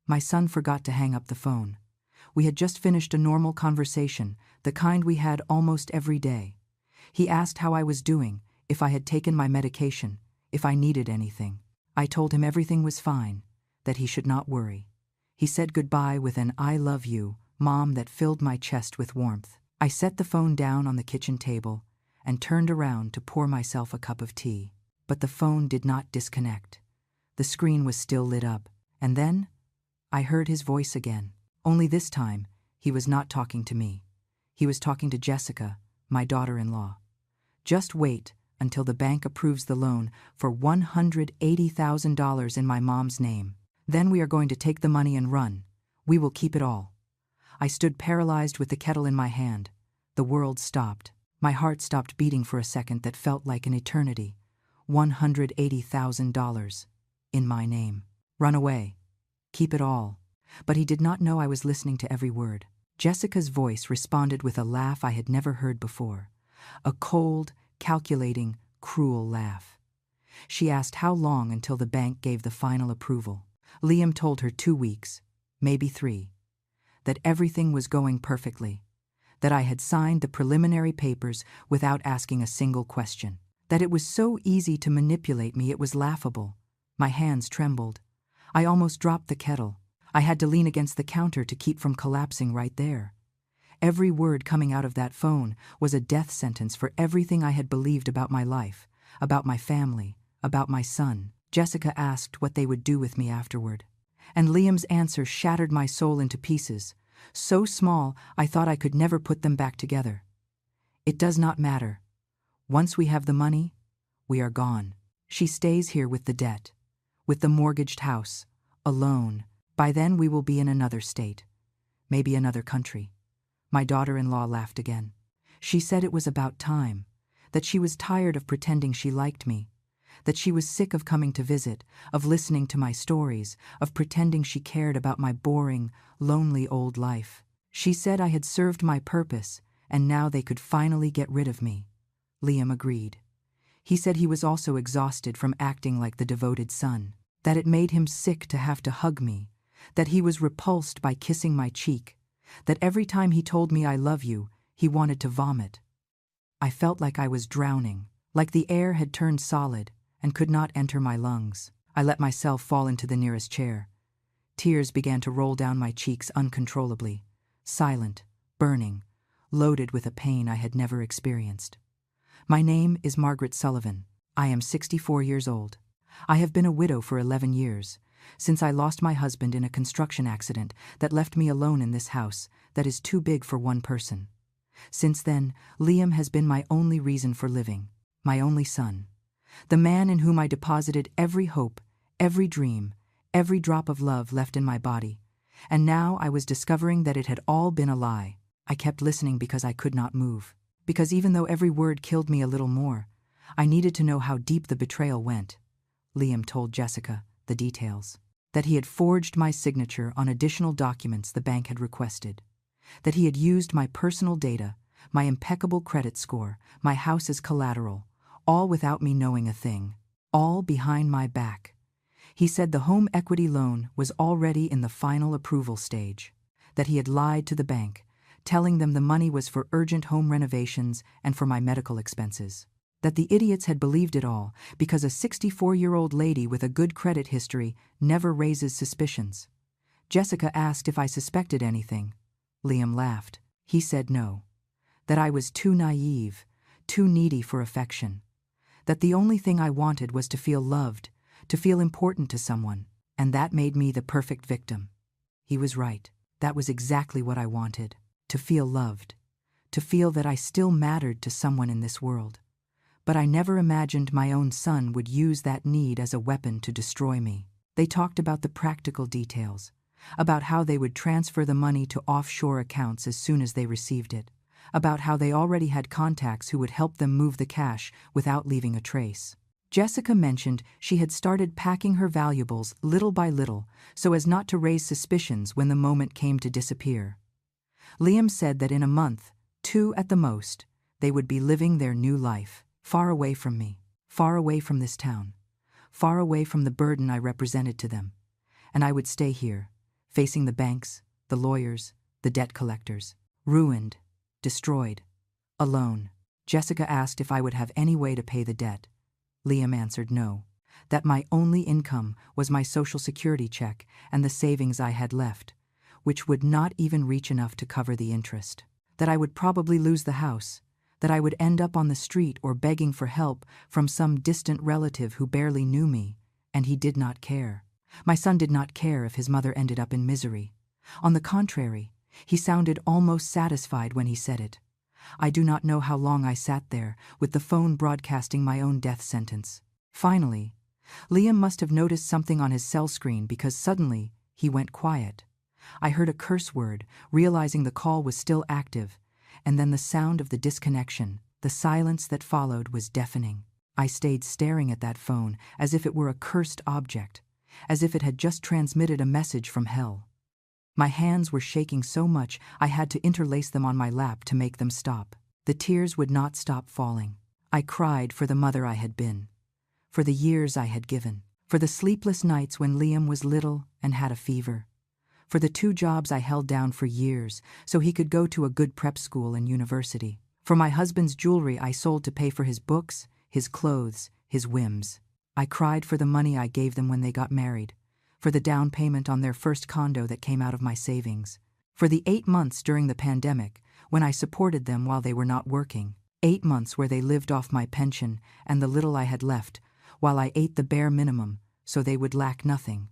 My son forgot to hang up the phone. We had just finished a normal conversation, the kind we had almost every day. He asked how I was doing, if I had taken my medication, if I needed anything. I told him everything was fine, that he should not worry. He said goodbye with an "I love you, Mom" that filled my chest with warmth. I set the phone down on the kitchen table and turned around to pour myself a cup of tea. But the phone did not disconnect. The screen was still lit up, and then I heard his voice again. Only this time, he was not talking to me. He was talking to Jessica, my daughter-in-law. "Just wait until the bank approves the loan for $180,000 in my mom's name. Then we are going to take the money and run. We will keep it all." I stood paralyzed with the kettle in my hand. The world stopped. My heart stopped beating for a second that felt like an eternity. $180,000 in my name. Run away. Keep it all. But he did not know I was listening to every word. Jessica's voice responded with a laugh I had never heard before. A cold, calculating, cruel laugh. She asked how long until the bank gave the final approval. Liam told her 2 weeks, maybe 3. That everything was going perfectly. That I had signed the preliminary papers without asking a single question. That it was so easy to manipulate me it was laughable. My hands trembled. I almost dropped the kettle. I had to lean against the counter to keep from collapsing right there. Every word coming out of that phone was a death sentence for everything I had believed about my life, about my family, about my son. Jessica asked what they would do with me afterward. And Liam's answer shattered my soul into pieces, so small I thought I could never put them back together. "It does not matter. Once we have the money, we are gone. She stays here with the debt, with the mortgaged house, alone. By then we will be in another state, maybe another country." My daughter-in-law laughed again. She said it was about time, that she was tired of pretending she liked me, that she was sick of coming to visit, of listening to my stories, of pretending she cared about my boring, lonely old life. She said I had served my purpose, and now they could finally get rid of me. Liam agreed. He said he was also exhausted from acting like the devoted son, that it made him sick to have to hug me, that he was repulsed by kissing my cheek, that every time he told me "I love you," he wanted to vomit. I felt like I was drowning, like the air had turned solid and could not enter my lungs. I let myself fall into the nearest chair. Tears began to roll down my cheeks uncontrollably, silent, burning, loaded with a pain I had never experienced. My name is Margaret Sullivan. I am 64 years old. I have been a widow for 11 years, since I lost my husband in a construction accident that left me alone in this house that is too big for one person. Since then, Liam has been my only reason for living, my only son, the man in whom I deposited every hope, every dream, every drop of love left in my body. And now I was discovering that it had all been a lie. I kept listening because I could not move, because even though every word killed me a little more, I needed to know how deep the betrayal went. Liam told Jessica the details. That he had forged my signature on additional documents the bank had requested. That he had used my personal data, my impeccable credit score, my house as collateral, all without me knowing a thing, all behind my back. He said the home equity loan was already in the final approval stage. That he had lied to the bank, telling them the money was for urgent home renovations and for my medical expenses. That the idiots had believed it all because a 64-year-old lady with a good credit history never raises suspicions. Jessica asked if I suspected anything. Liam laughed. He said no. That I was too naive, too needy for affection. That the only thing I wanted was to feel loved, to feel important to someone, and that made me the perfect victim. He was right. That was exactly what I wanted. To feel loved. To feel that I still mattered to someone in this world. But I never imagined my own son would use that need as a weapon to destroy me. They talked about the practical details, about how they would transfer the money to offshore accounts as soon as they received it, about how they already had contacts who would help them move the cash without leaving a trace. Jessica mentioned she had started packing her valuables little by little so as not to raise suspicions when the moment came to disappear. Liam said that in a month, 2 at the most, they would be living their new life. Far away from me, far away from this town, far away from the burden I represented to them. And I would stay here, facing the banks, the lawyers, the debt collectors. Ruined, destroyed, alone. Jessica asked if I would have any way to pay the debt. Liam answered no. That my only income was my Social Security check and the savings I had left, which would not even reach enough to cover the interest. That I would probably lose the house, that I would end up on the street or begging for help from some distant relative who barely knew me, and he did not care. My son did not care if his mother ended up in misery. On the contrary, he sounded almost satisfied when he said it. I do not know how long I sat there, with the phone broadcasting my own death sentence. Finally, Liam must have noticed something on his cell screen because suddenly he went quiet. I heard a curse word, realizing the call was still active, and then the sound of the disconnection. The silence that followed was deafening. I stayed staring at that phone as if it were a cursed object, as if it had just transmitted a message from hell. My hands were shaking so much I had to interlace them on my lap to make them stop. The tears would not stop falling. I cried for the mother I had been, for the years I had given, for the sleepless nights when Liam was little and had a fever, for the 2 jobs I held down for years so he could go to a good prep school and university, for my husband's jewelry I sold to pay for his books, his clothes, his whims. I cried for the money I gave them when they got married, for the down payment on their first condo that came out of my savings, for the 8 months during the pandemic when I supported them while they were not working, 8 months where they lived off my pension and the little I had left, while I ate the bare minimum so they would lack nothing.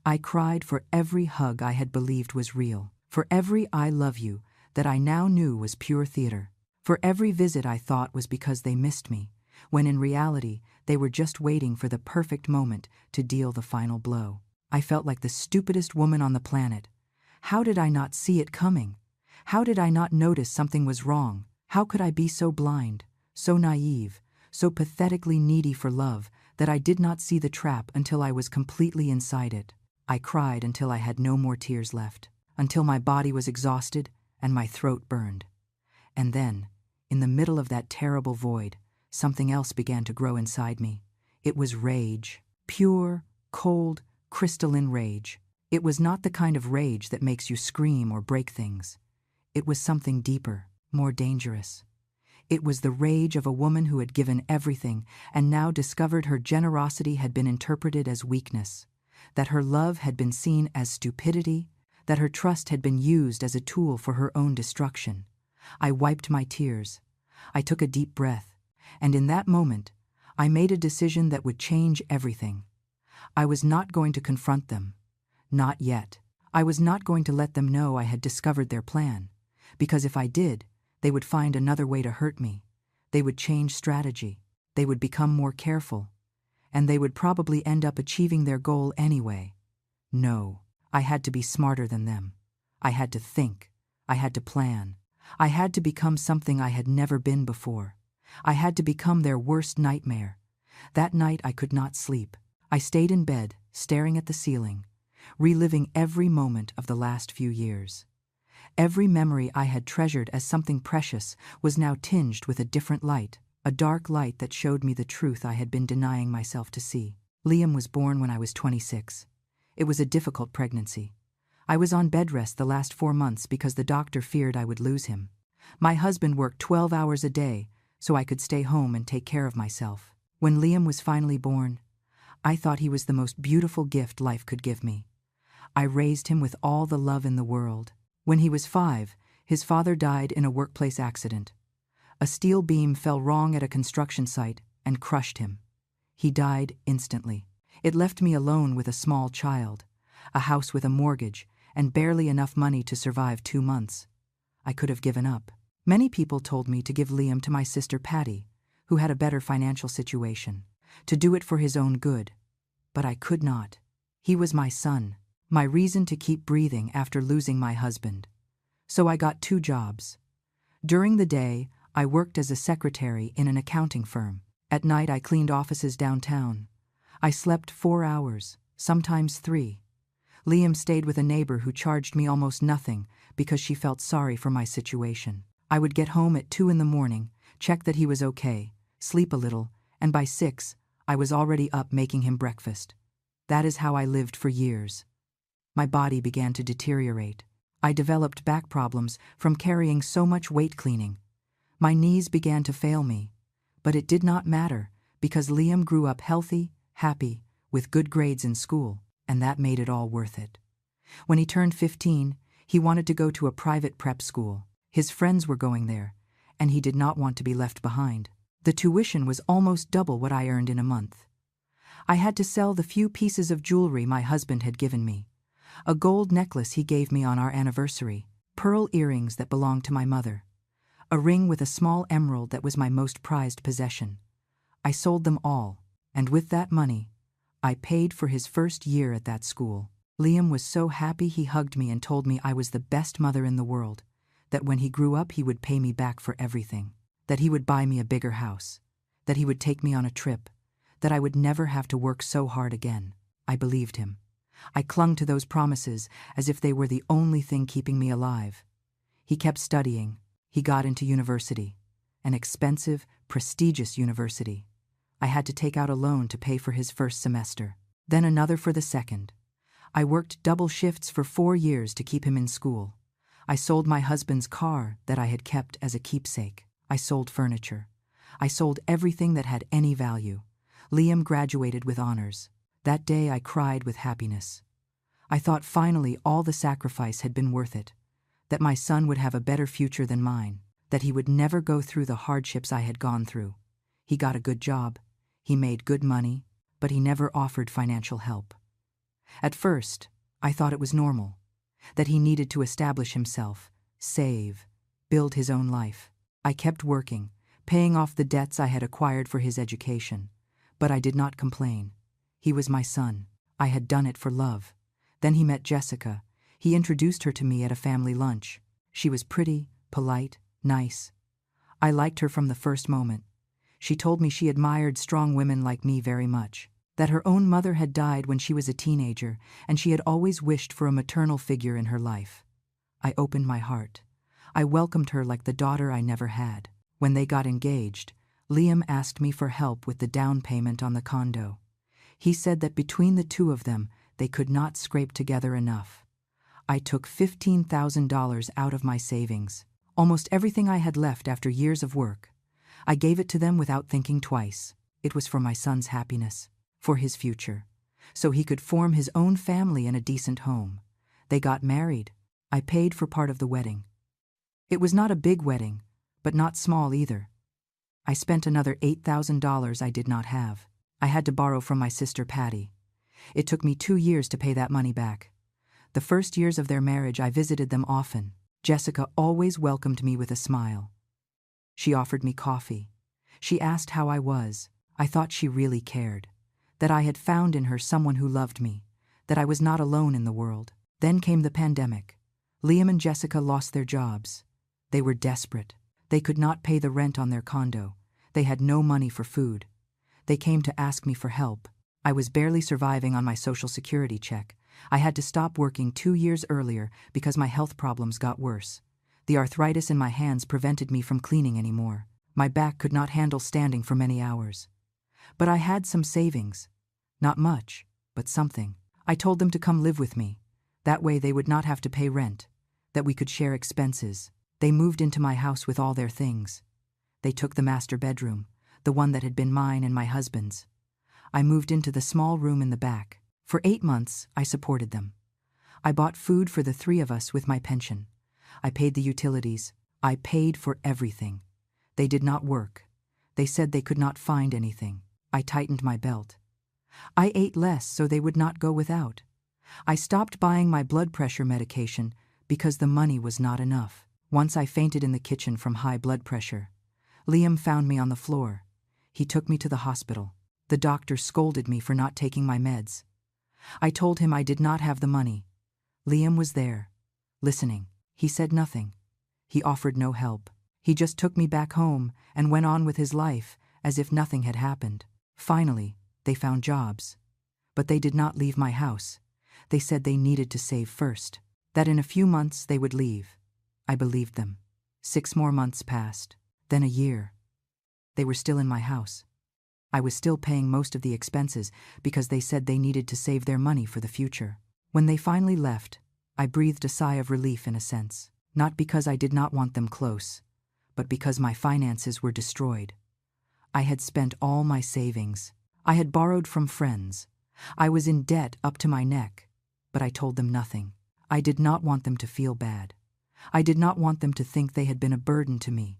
I cried for every hug I had believed was real, for every I love you that I now knew was pure theater, for every visit I thought was because they missed me, when in reality they were just waiting for the perfect moment to deal the final blow. I felt like the stupidest woman on the planet. How did I not see it coming? How did I not notice something was wrong? How could I be so blind, so naive, so pathetically needy for love that I did not see the trap until I was completely inside it? I cried until I had no more tears left, until my body was exhausted and my throat burned. And then, in the middle of that terrible void, something else began to grow inside me. It was rage. Pure, cold, crystalline rage. It was not the kind of rage that makes you scream or break things. It was something deeper, more dangerous. It was the rage of a woman who had given everything and now discovered her generosity had been interpreted as weakness, that her love had been seen as stupidity, that her trust had been used as a tool for her own destruction. I wiped my tears. I took a deep breath, and in that moment, I made a decision that would change everything. I was not going to confront them. Not yet. I was not going to let them know I had discovered their plan, because if I did, they would find another way to hurt me. They would change strategy. They would become more careful. And they would probably end up achieving their goal anyway. No, I had to be smarter than them. I had to think. I had to plan. I had to become something I had never been before. I had to become their worst nightmare. That night I could not sleep. I stayed in bed, staring at the ceiling, reliving every moment of the last few years. Every memory I had treasured as something precious was now tinged with a different light, a dark light that showed me the truth I had been denying myself to see. Liam was born when I was 26. It was a difficult pregnancy. I was on bed rest the last 4 months because the doctor feared I would lose him. My husband worked 12 hours a day so I could stay home and take care of myself. When Liam was finally born, I thought he was the most beautiful gift life could give me. I raised him with all the love in the world. When he was 5, his father died in a workplace accident. A steel beam fell wrong at a construction site and crushed him. He died instantly. It left me alone with a small child, a house with a mortgage, and barely enough money to survive 2 months. I could have given up. Many people told me to give Liam to my sister Patty, who had a better financial situation, to do it for his own good. But I could not. He was my son, my reason to keep breathing after losing my husband. So I got 2 jobs. During the day, I worked as a secretary in an accounting firm. At night, I cleaned offices downtown. I slept 4 hours, sometimes 3. Liam stayed with a neighbor who charged me almost nothing because she felt sorry for my situation. I would get home at 2 in the morning, check that he was okay, sleep a little, and by 6, I was already up making him breakfast. That is how I lived for years. My body began to deteriorate. I developed back problems from carrying so much weight cleaning. My knees began to fail me. But it did not matter, because Liam grew up healthy, happy, with good grades in school, and that made it all worth it. When he turned 15, he wanted to go to a private prep school. His friends were going there, and he did not want to be left behind. The tuition was almost double what I earned in a month. I had to sell the few pieces of jewelry my husband had given me. A gold necklace he gave me on our anniversary, pearl earrings that belonged to my mother, a ring with a small emerald that was my most prized possession. I sold them all, and with that money, I paid for his first year at that school. Liam was so happy he hugged me and told me I was the best mother in the world, that when he grew up he would pay me back for everything, that he would buy me a bigger house, that he would take me on a trip, that I would never have to work so hard again. I believed him. I clung to those promises as if they were the only thing keeping me alive. He kept studying. He got into university, an expensive, prestigious university. I had to take out a loan to pay for his first semester, then another for the second. I worked double shifts for 4 years to keep him in school. I sold my husband's car that I had kept as a keepsake. I sold furniture. I sold everything that had any value. Liam graduated with honors. That day I cried with happiness. I thought finally all the sacrifice had been worth it, that my son would have a better future than mine, that he would never go through the hardships I had gone through. He got a good job. He made good money, but he never offered financial help. At first, I thought it was normal, that he needed to establish himself, save, build his own life. I kept working, paying off the debts I had acquired for his education, but I did not complain. He was my son. I had done it for love. Then he met Jessica. He introduced her to me at a family lunch. She was pretty, polite, nice. I liked her from the first moment. She told me she admired strong women like me very much, that her own mother had died when she was a teenager, and she had always wished for a maternal figure in her life. I opened my heart. I welcomed her like the daughter I never had. When they got engaged, Liam asked me for help with the down payment on the condo. He said that between the two of them, they could not scrape together enough. I took $15,000 out of my savings, almost everything I had left after years of work. I gave it to them without thinking twice. It was for my son's happiness, for his future, so he could form his own family in a decent home. They got married. I paid for part of the wedding. It was not a big wedding, but not small either. I spent another $8,000 I did not have. I had to borrow from my sister Patty. It took me 2 years to pay that money back. The first years of their marriage I visited them often. Jessica always welcomed me with a smile. She offered me coffee. She asked how I was. I thought she really cared, that I had found in her someone who loved me, that I was not alone in the world. Then came the pandemic. Liam and Jessica lost their jobs. They were desperate. They could not pay the rent on their condo. They had no money for food. They came to ask me for help. I was barely surviving on my Social Security check. I had to stop working 2 years earlier because my health problems got worse. The arthritis in my hands prevented me from cleaning anymore. My back could not handle standing for many hours. But I had some savings. Not much, but something. I told them to come live with me. That way they would not have to pay rent, that we could share expenses. They moved into my house with all their things. They took the master bedroom, the one that had been mine and my husband's. I moved into the small room in the back. For 8 months, I supported them. I bought food for the 3 of us with my pension. I paid the utilities. I paid for everything. They did not work. They said they could not find anything. I tightened my belt. I ate less so they would not go without. I stopped buying my blood pressure medication because the money was not enough. Once I fainted in the kitchen from high blood pressure. Liam found me on the floor. He took me to the hospital. The doctor scolded me for not taking my meds. I told him I did not have the money. Liam was there, listening. He said nothing. He offered no help. He just took me back home and went on with his life as if nothing had happened. Finally, they found jobs. But they did not leave my house. They said they needed to save first, that in a few months they would leave. I believed them. 6 more months passed, then a year. They were still in my house. I was still paying most of the expenses because they said they needed to save their money for the future. When they finally left, I breathed a sigh of relief in a sense, not because I did not want them close, but because my finances were destroyed. I had spent all my savings. I had borrowed from friends. I was in debt up to my neck, but I told them nothing. I did not want them to feel bad. I did not want them to think they had been a burden to me,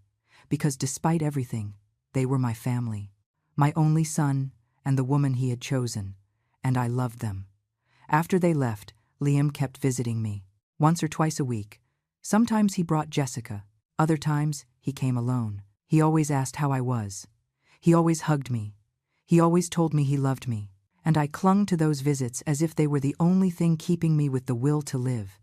because despite everything, they were my family, my only son and the woman he had chosen, and I loved them. After they left, Liam kept visiting me, once or twice a week. Sometimes he brought Jessica, other times he came alone. He always asked how I was. He always hugged me. He always told me he loved me, and I clung to those visits as if they were the only thing keeping me with the will to live.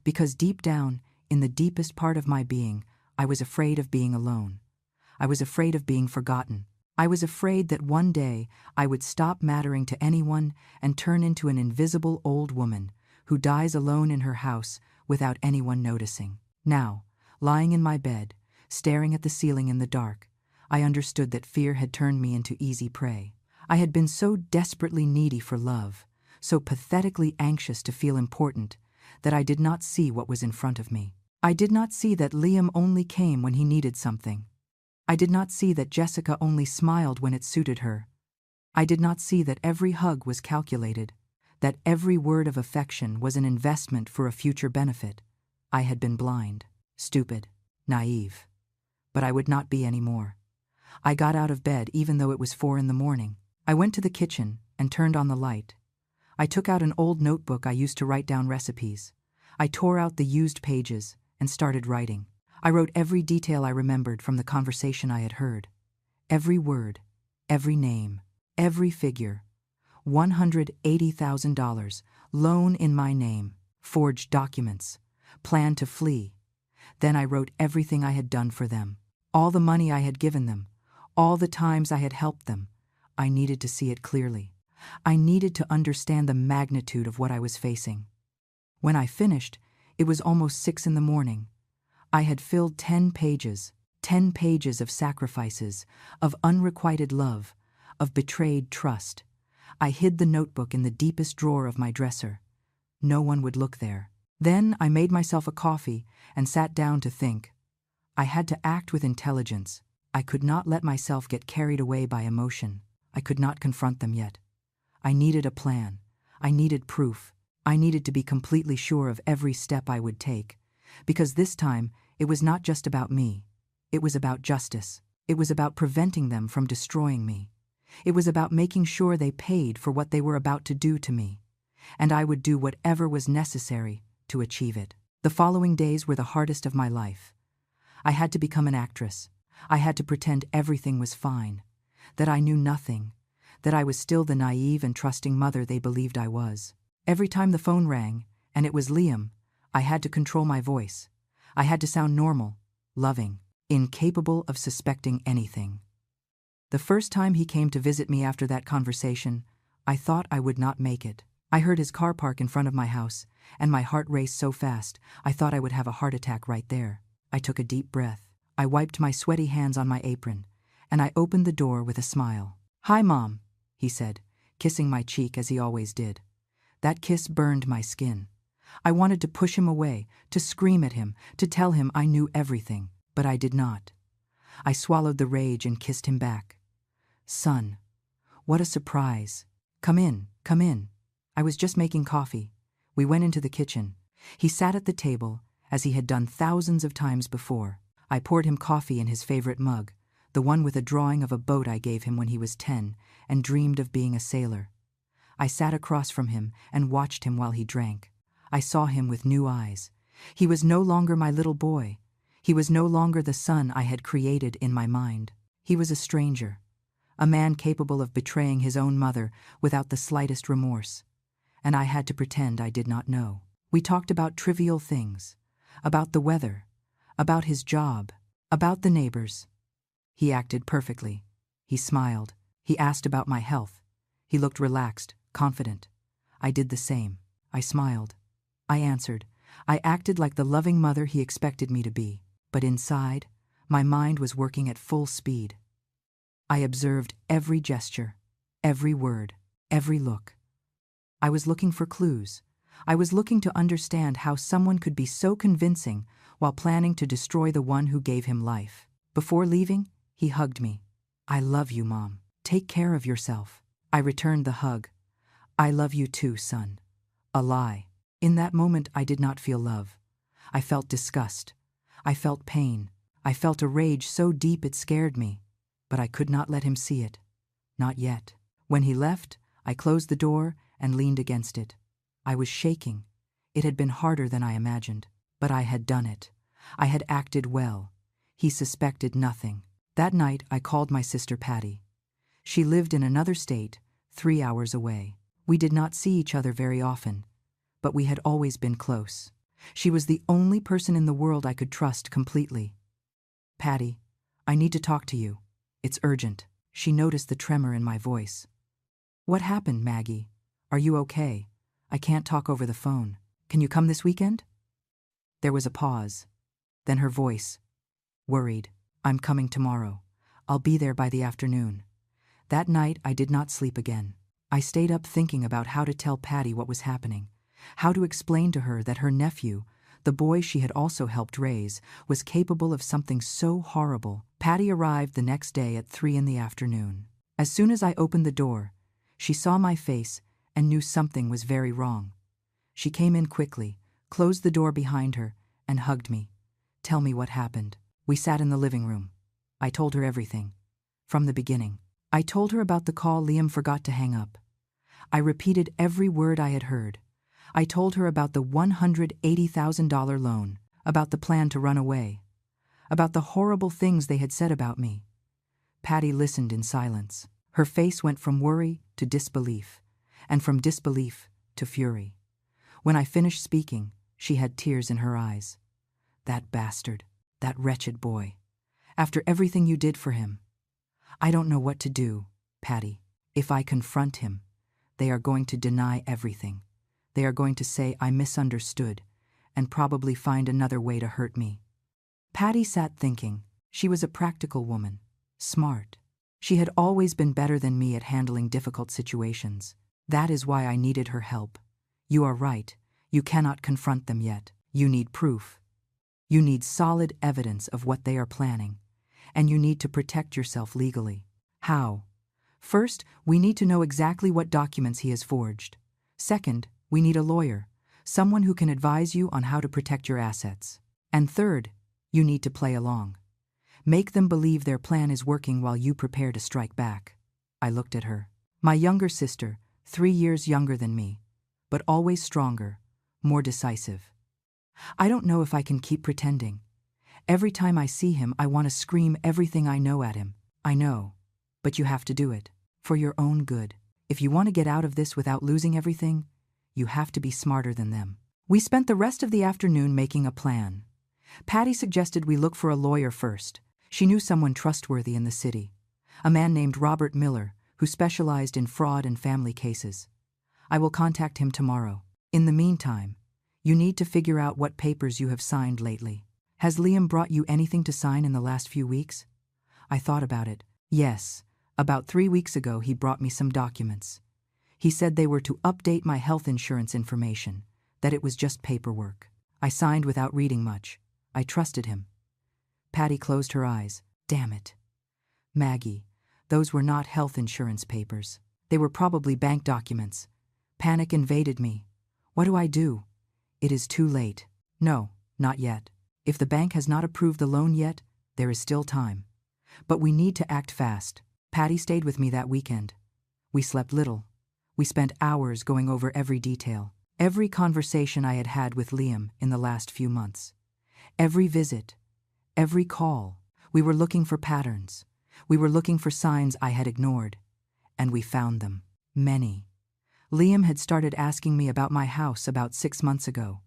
Because deep down, in the deepest part of my being, I was afraid of being alone. I was afraid of being forgotten. I was afraid that one day I would stop mattering to anyone and turn into an invisible old woman who dies alone in her house without anyone noticing. Now, lying in my bed, staring at the ceiling in the dark, I understood that fear had turned me into easy prey. I had been so desperately needy for love, so pathetically anxious to feel important, that I did not see what was in front of me. I did not see that Liam only came when he needed something. I did not see that Jessica only smiled when it suited her. I did not see that every hug was calculated, that every word of affection was an investment for a future benefit. I had been blind, stupid, naive. But I would not be anymore. I got out of bed even though it was 4 a.m. I went to the kitchen and turned on the light. I took out an old notebook I used to write down recipes. I tore out the used pages and started writing. I wrote every detail I remembered from the conversation I had heard. Every word, every name, every figure. $180,000, loan in my name, forged documents, plan to flee. Then I wrote everything I had done for them, all the money I had given them, all the times I had helped them. I needed to see it clearly. I needed to understand the magnitude of what I was facing. When I finished, it was almost 6 a.m. I had filled 10 pages of sacrifices, of unrequited love, of betrayed trust. I hid the notebook in the deepest drawer of my dresser. No one would look there. Then I made myself a coffee and sat down to think. I had to act with intelligence. I could not let myself get carried away by emotion. I could not confront them yet. I needed a plan. I needed proof. I needed to be completely sure of every step I would take. Because this time, it was not just about me. It was about justice. It was about preventing them from destroying me. It was about making sure they paid for what they were about to do to me. And I would do whatever was necessary to achieve it. The following days were the hardest of my life. I had to become an actress. I had to pretend everything was fine, that I knew nothing, that I was still the naive and trusting mother they believed I was. Every time the phone rang, and it was Liam, I had to control my voice. I had to sound normal, loving, incapable of suspecting anything. The first time he came to visit me after that conversation, I thought I would not make it. I heard his car park in front of my house, and my heart raced so fast, I thought I would have a heart attack right there. I took a deep breath. I wiped my sweaty hands on my apron, and I opened the door with a smile. "Hi, Mom," he said, kissing my cheek as he always did. That kiss burned my skin. I wanted to push him away, to scream at him, to tell him I knew everything, but I did not. I swallowed the rage and kissed him back. "Son, what a surprise. Come in, come in." I was just making coffee. We went into the kitchen. He sat at the table, as he had done thousands of times before. I poured him coffee in his favorite mug, the one with a drawing of a boat I gave him when he was 10 and dreamed of being a sailor. I sat across from him and watched him while he drank. I saw him with new eyes. He was no longer my little boy. He was no longer the son I had created in my mind. He was a stranger, a man capable of betraying his own mother without the slightest remorse. And I had to pretend I did not know. We talked about trivial things, about the weather, about his job, about the neighbors. He acted perfectly. He smiled. He asked about my health. He looked relaxed, confident. I did the same. I smiled. I answered. I acted like the loving mother he expected me to be. But inside, my mind was working at full speed. I observed every gesture, every word, every look. I was looking for clues. I was looking to understand how someone could be so convincing while planning to destroy the one who gave him life. Before leaving, he hugged me. "I love you, Mom. Take care of yourself." I returned the hug. "I love you too, son." A lie. In that moment, I did not feel love. I felt disgust. I felt pain. I felt a rage so deep it scared me. But I could not let him see it. Not yet. When he left, I closed the door and leaned against it. I was shaking. It had been harder than I imagined. But I had done it. I had acted well. He suspected nothing. That night, I called my sister Patty. She lived in another state, 3 hours away. We did not see each other very often, but we had always been close. She was the only person in the world I could trust completely. "Patty, I need to talk to you. It's urgent." She noticed the tremor in my voice. "What happened, Maggie? Are you okay? I can't talk over the phone. Can you come this weekend?" There was a pause. Then her voice, worried. "I'm coming tomorrow. I'll be there by the afternoon." That night, I did not sleep again. I stayed up thinking about how to tell Patty what was happening, how to explain to her that her nephew, the boy she had also helped raise, was capable of something so horrible. Patty arrived the next day at 3 in the afternoon. As soon as I opened the door, she saw my face and knew something was very wrong. She came in quickly, closed the door behind her, and hugged me. "Tell me what happened." We sat in the living room. I told her everything. From the beginning. I told her about the call Liam forgot to hang up. I repeated every word I had heard. I told her about the $180,000 loan, about the plan to run away, about the horrible things they had said about me. Patty listened in silence. Her face went from worry to disbelief, and from disbelief to fury. When I finished speaking, she had tears in her eyes. "That bastard, that wretched boy. After everything you did for him. I don't know what to do, Patty. If I confront him, they are going to deny everything. They are going to say I misunderstood and probably find another way to hurt me." Patty sat thinking. She was a practical woman, smart. She had always been better than me at handling difficult situations. "That is why I needed her help. You are right. You cannot confront them yet. You need proof. You need solid evidence of what they are planning, and you need to protect yourself legally." "How?" "First, we need to know exactly what documents he has forged. Second, we need a lawyer, someone who can advise you on how to protect your assets. And third, you need to play along. Make them believe their plan is working while you prepare to strike back." I looked at her. My younger sister, 3 years younger than me, but always stronger, more decisive. "I don't know if I can keep pretending. Every time I see him, I want to scream everything I know at him." "I know, but you have to do it. For your own good. If you want to get out of this without losing everything, you have to be smarter than them." We spent the rest of the afternoon making a plan. Patty suggested we look for a lawyer first. She knew someone trustworthy in the city, a man named Robert Miller, who specialized in fraud and family cases. "I will contact him tomorrow. In the meantime, you need to figure out what papers you have signed lately. Has Liam brought you anything to sign in the last few weeks?" I thought about it. Yes, about 3 weeks ago he brought me some documents. He said they were to update my health insurance information, that it was just paperwork. I signed without reading much. I trusted him. Patty closed her eyes. "Damn it. Maggie, those were not health insurance papers. They were probably bank documents." Panic invaded me. What do I do? It is too late. No, not yet. If the bank has not approved the loan yet, there is still time. But we need to act fast. Patty stayed with me that weekend. We slept little. We spent hours going over every detail, every conversation I had had with Liam in the last few months. Every visit, every call. We were looking for patterns. We were looking for signs I had ignored. And we found them. Many. Liam had started asking me about my house about 6 months ago.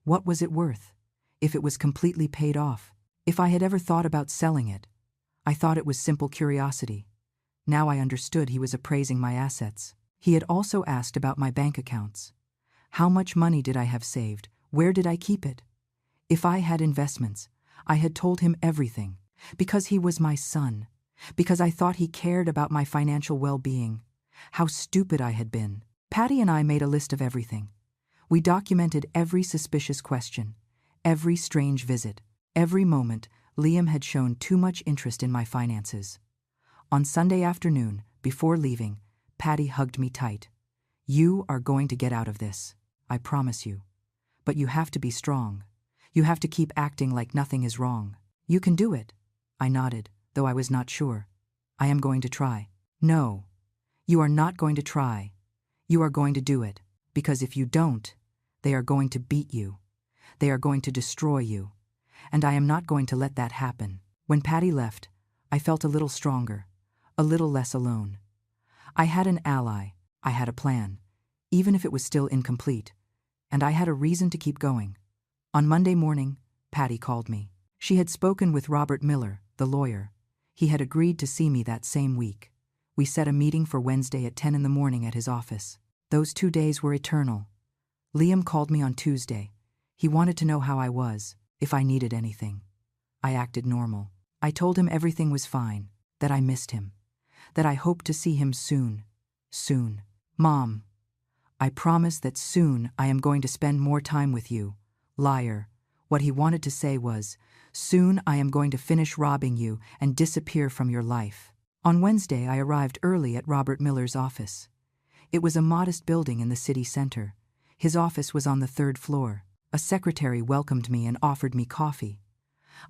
What was it worth? If it was completely paid off? If I had ever thought about selling it? I thought it was simple curiosity. Now I understood he was appraising my assets. He had also asked about my bank accounts. How much money did I have saved? Where did I keep it? If I had investments, I had told him everything, because he was my son, because I thought he cared about my financial well-being. How stupid I had been. Patty and I made a list of everything. We documented every suspicious question, every strange visit, every moment Liam had shown too much interest in my finances. On Sunday afternoon, before leaving, Patty hugged me tight. "You are going to get out of this, I promise you. But you have to be strong. You have to keep acting like nothing is wrong. You can do it." I nodded, though I was not sure. "I am going to try." "No, you are not going to try. You are going to do it, because if you don't, they are going to beat you. They are going to destroy you. And I am not going to let that happen." When Patty left, I felt a little stronger, a little less alone. I had an ally, I had a plan, even if it was still incomplete, and I had a reason to keep going. On Monday morning, Patty called me. She had spoken with Robert Miller, the lawyer. He had agreed to see me that same week. We set a meeting for Wednesday at 10 in the morning at his office. Those 2 days were eternal. Liam called me on Tuesday. He wanted to know how I was, if I needed anything. I acted normal. I told him everything was fine, that I missed him, that I hoped to see him soon. Soon. "Mom, I promise that soon I am going to spend more time with you." Liar. What he wanted to say was, "Soon I am going to finish robbing you and disappear from your life." On Wednesday, I arrived early at Robert Miller's office. It was a modest building in the city center. His office was on the 3rd floor. A secretary welcomed me and offered me coffee.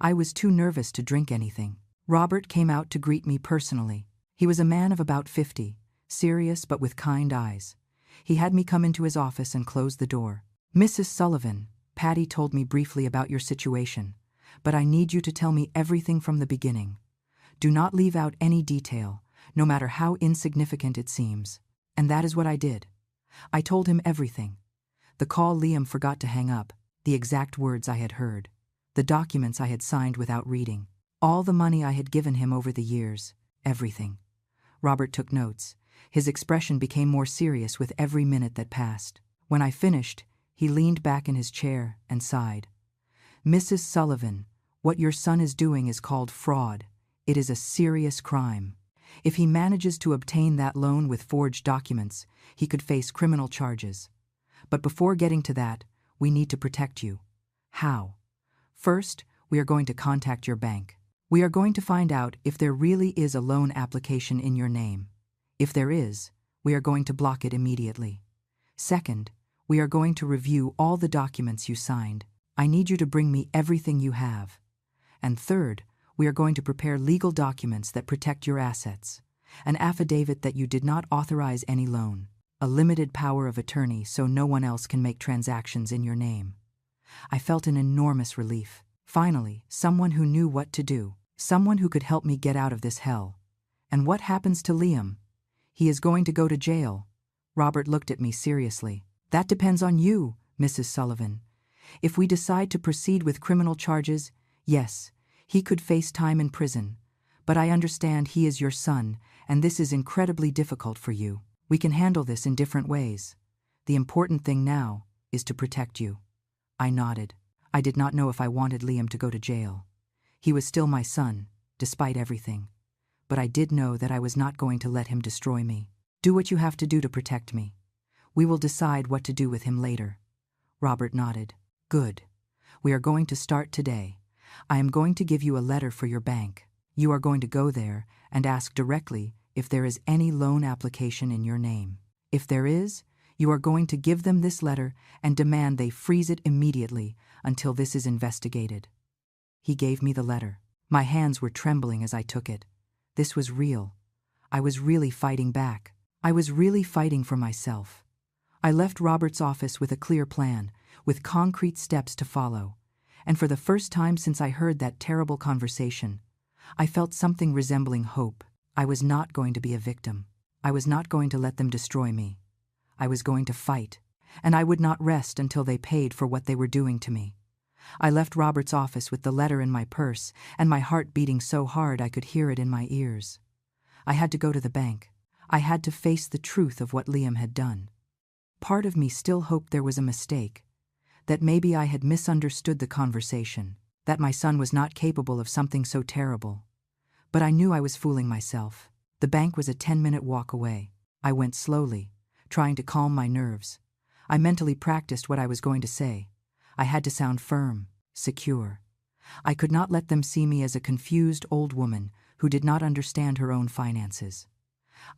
I was too nervous to drink anything. Robert came out to greet me personally. He was a man of about 50, serious but with kind eyes. He had me come into his office and close the door. "Mrs. Sullivan, Patty told me briefly about your situation, but I need you to tell me everything from the beginning. Do not leave out any detail, no matter how insignificant it seems." And that is what I did. I told him everything. The call Liam forgot to hang up, the exact words I had heard, the documents I had signed without reading, all the money I had given him over the years, everything. Robert took notes. His expression became more serious with every minute that passed. When I finished, he leaned back in his chair and sighed. "Mrs. Sullivan, what your son is doing is called fraud. It is a serious crime. If he manages to obtain that loan with forged documents, he could face criminal charges. But before getting to that, we need to protect you." "How?" "First, we are going to contact your bank. We are going to find out if there really is a loan application in your name. If there is, we are going to block it immediately. Second, we are going to review all the documents you signed. I need you to bring me everything you have. And third, we are going to prepare legal documents that protect your assets. An affidavit that you did not authorize any loan. A limited power of attorney so no one else can make transactions in your name." I felt an enormous relief. Finally, someone who knew what to do. Someone who could help me get out of this hell. And what happens to Liam? He is going to go to jail. Robert looked at me seriously. "That depends on you, Mrs. Sullivan. If we decide to proceed with criminal charges, yes, he could face time in prison. But I understand he is your son, and this is incredibly difficult for you. We can handle this in different ways. The important thing now is to protect you." I nodded. I did not know if I wanted Liam to go to jail. He was still my son, despite everything. But I did know that I was not going to let him destroy me. "Do what you have to do to protect me. We will decide what to do with him later." Robert nodded. "Good. We are going to start today. I am going to give you a letter for your bank. You are going to go there and ask directly if there is any loan application in your name. If there is, you are going to give them this letter and demand they freeze it immediately until this is investigated." He gave me the letter. My hands were trembling as I took it. This was real. I was really fighting back. I was really fighting for myself. I left Robert's office with a clear plan, with concrete steps to follow. And for the first time since I heard that terrible conversation, I felt something resembling hope. I was not going to be a victim. I was not going to let them destroy me. I was going to fight, and I would not rest until they paid for what they were doing to me. I left Robert's office with the letter in my purse and my heart beating so hard I could hear it in my ears. I had to go to the bank. I had to face the truth of what Liam had done. Part of me still hoped there was a mistake, that maybe I had misunderstood the conversation, that my son was not capable of something so terrible. But I knew I was fooling myself. The bank was a 10-minute walk away. I went slowly, trying to calm my nerves. I mentally practiced what I was going to say. I had to sound firm, secure. I could not let them see me as a confused old woman who did not understand her own finances.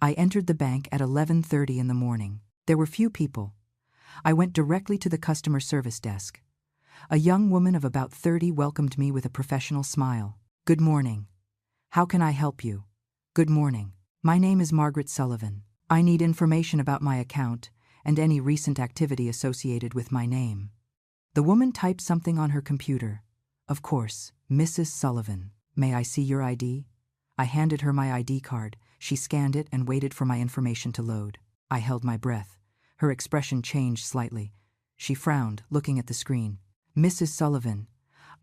I entered the bank at 11:30 in the morning. There were few people. I went directly to the customer service desk. A young woman of about 30 welcomed me with a professional smile. "Good morning. How can I help you?" "Good morning. My name is Margaret Sullivan. I need information about my account and any recent activity associated with my name." The woman typed something on her computer. "Of course, Mrs. Sullivan. May I see your ID?" I handed her my ID card. She scanned it and waited for my information to load. I held my breath. Her expression changed slightly. She frowned, looking at the screen. "Mrs. Sullivan,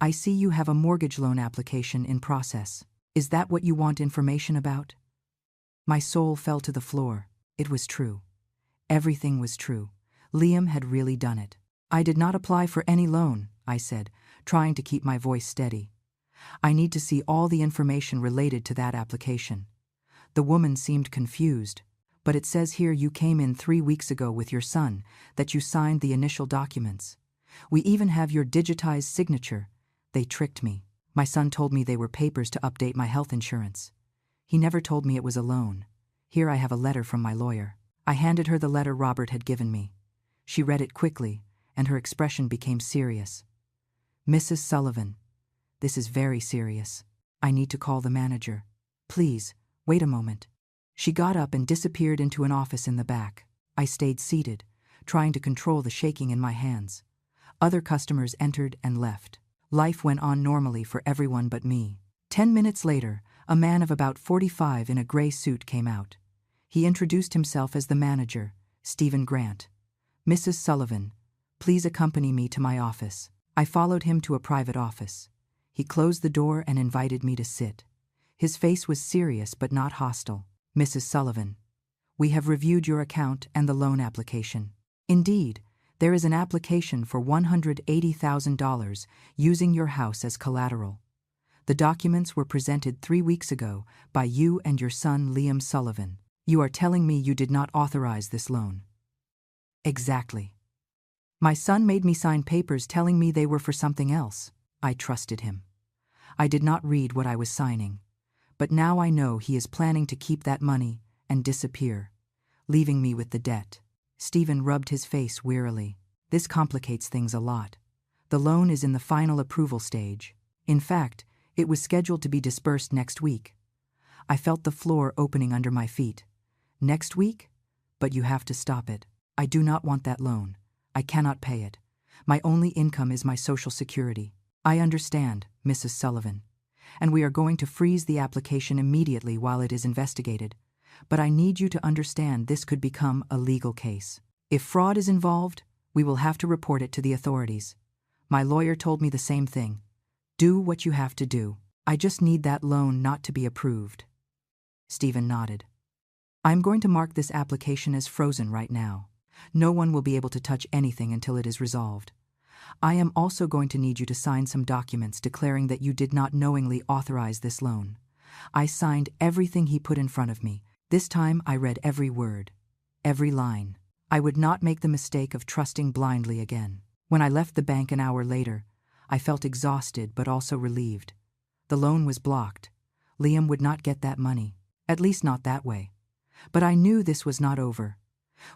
I see you have a mortgage loan application in process. Is that what you want information about?" My soul fell to the floor. It was true. Everything was true. Liam had really done it. "I did not apply for any loan," I said, trying to keep my voice steady. "I need to see all the information related to that application." The woman seemed confused. "But it says here you came in 3 weeks ago with your son, that you signed the initial documents. We even have your digitized signature." They tricked me. My son told me they were papers to update my health insurance. He never told me it was a loan. Here I have a letter from my lawyer. I handed her the letter Robert had given me. She read it quickly, and her expression became serious. "Mrs. Sullivan, this is very serious. I need to call the manager. Please, wait a moment." She got up and disappeared into an office in the back. I stayed seated, trying to control the shaking in my hands. Other customers entered and left. Life went on normally for everyone but me. 10 minutes later, a man of about 45 in a gray suit came out. He introduced himself as the manager, Stephen Grant. "Mrs. Sullivan, please accompany me to my office." I followed him to a private office. He closed the door and invited me to sit. His face was serious but not hostile. "Mrs. Sullivan, we have reviewed your account and the loan application. Indeed, there is an application for $180,000 using your house as collateral. The documents were presented 3 weeks ago by you and your son Liam Sullivan. You are telling me you did not authorize this loan?" "Exactly. My son made me sign papers telling me they were for something else." I trusted him. I did not read what I was signing. But now I know he is planning to keep that money and disappear, leaving me with the debt. Stephen rubbed his face wearily. "This complicates things a lot. The loan is in the final approval stage. In fact, it was scheduled to be disbursed next week." I felt the floor opening under my feet. "Next week? But you have to stop it. I do not want that loan. I cannot pay it. My only income is my Social Security." "I understand, Mrs. Sullivan, and we are going to freeze the application immediately while it is investigated. But I need you to understand this could become a legal case. If fraud is involved, we will have to report it to the authorities. My lawyer told me the same thing. Do what you have to do. I just need that loan not to be approved." Stephen nodded. "I'm going to mark this application as frozen right now. No one will be able to touch anything until it is resolved. I am also going to need you to sign some documents declaring that you did not knowingly authorize this loan." I signed everything he put in front of me. This time I read every word, every line. I would not make the mistake of trusting blindly again. When I left the bank an hour later, I felt exhausted but also relieved. The loan was blocked. Liam would not get that money, at least not that way. But I knew this was not over.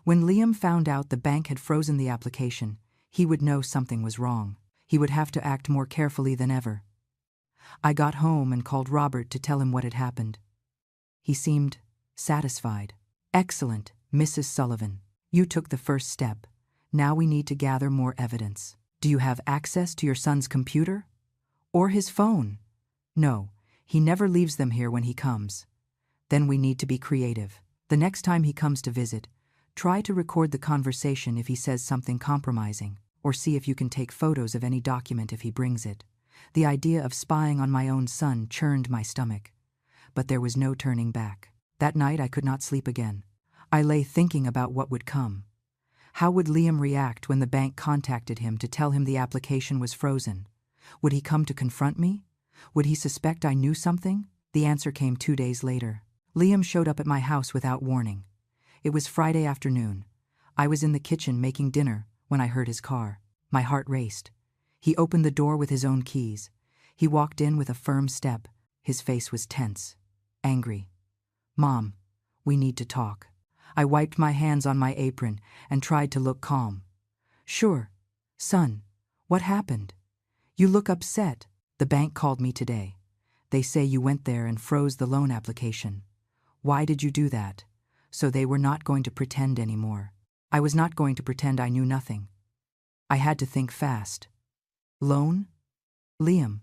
When Liam found out the bank had frozen the application, he would know something was wrong. He would have to act more carefully than ever. I got home and called Robert to tell him what had happened. He seemed satisfied. "Excellent, Mrs. Sullivan. You took the first step. Now we need to gather more evidence. Do you have access to your son's computer? Or his phone?" "No, he never leaves them here when he comes." "Then we need to be creative. The next time he comes to visit, try to record the conversation if he says something compromising, or see if you can take photos of any document if he brings it." The idea of spying on my own son churned my stomach. But there was no turning back. That night I could not sleep again. I lay thinking about what would come. How would Liam react when the bank contacted him to tell him the application was frozen? Would he come to confront me? Would he suspect I knew something? The answer came 2 days later. Liam showed up at my house without warning. It was Friday afternoon. I was in the kitchen making dinner when I heard his car. My heart raced. He opened the door with his own keys. He walked in with a firm step. His face was tense, angry. "Mom, we need to talk." I wiped my hands on my apron and tried to look calm. "Sure. Son, what happened? You look upset." "The bank called me today. They say you went there and froze the loan application. Why did you do that?" "So they were not going to pretend anymore." I was not going to pretend I knew nothing. I had to think fast. "Loan? Liam,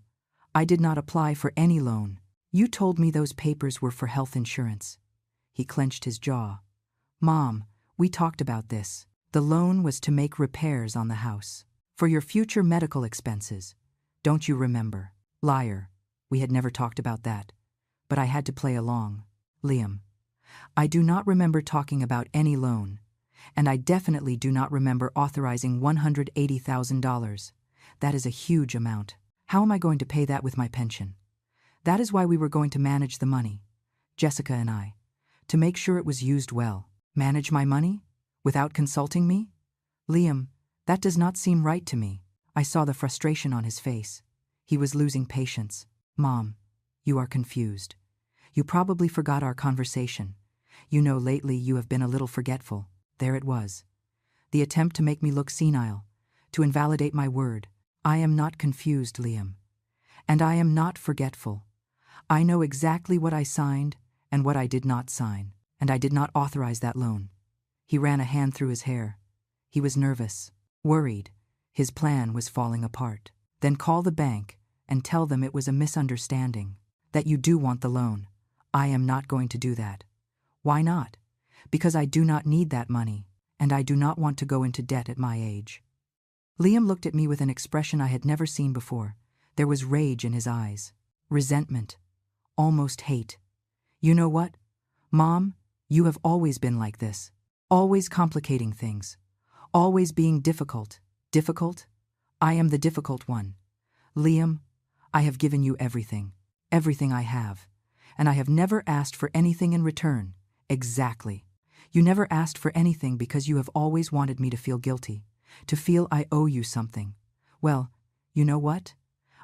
I did not apply for any loan. You told me those papers were for health insurance." He clenched his jaw. "Mom, we talked about this. The loan was to make repairs on the house. For your future medical expenses. Don't you remember?" Liar. We had never talked about that. But I had to play along. "Liam, I do not remember talking about any loan. And I definitely do not remember authorizing $180,000. That is a huge amount. How am I going to pay that with my pension? That is why we were going to manage the money, Jessica and I, to make sure it was used well." "Manage my money? Without consulting me?" "Liam, that does not seem right to me." I saw the frustration on his face. He was losing patience. "Mom, you are confused. You probably forgot our conversation. You know, lately you have been a little forgetful." There it was. The attempt to make me look senile, to invalidate my word. "I am not confused, Liam. And I am not forgetful. I know exactly what I signed and what I did not sign, and I did not authorize that loan." He ran a hand through his hair. He was nervous, worried. His plan was falling apart. "Then call the bank and tell them it was a misunderstanding, that you do want the loan." "I am not going to do that." "Why not?" "Because I do not need that money, and I do not want to go into debt at my age." Liam looked at me with an expression I had never seen before. There was rage in his eyes, resentment, almost hate. "You know what? Mom, you have always been like this. Always complicating things. Always being difficult. Difficult? I am the difficult one. Liam, I have given you everything. Everything I have. And I have never asked for anything in return." "Exactly. You never asked for anything because you have always wanted me to feel guilty, to feel I owe you something. Well, you know what?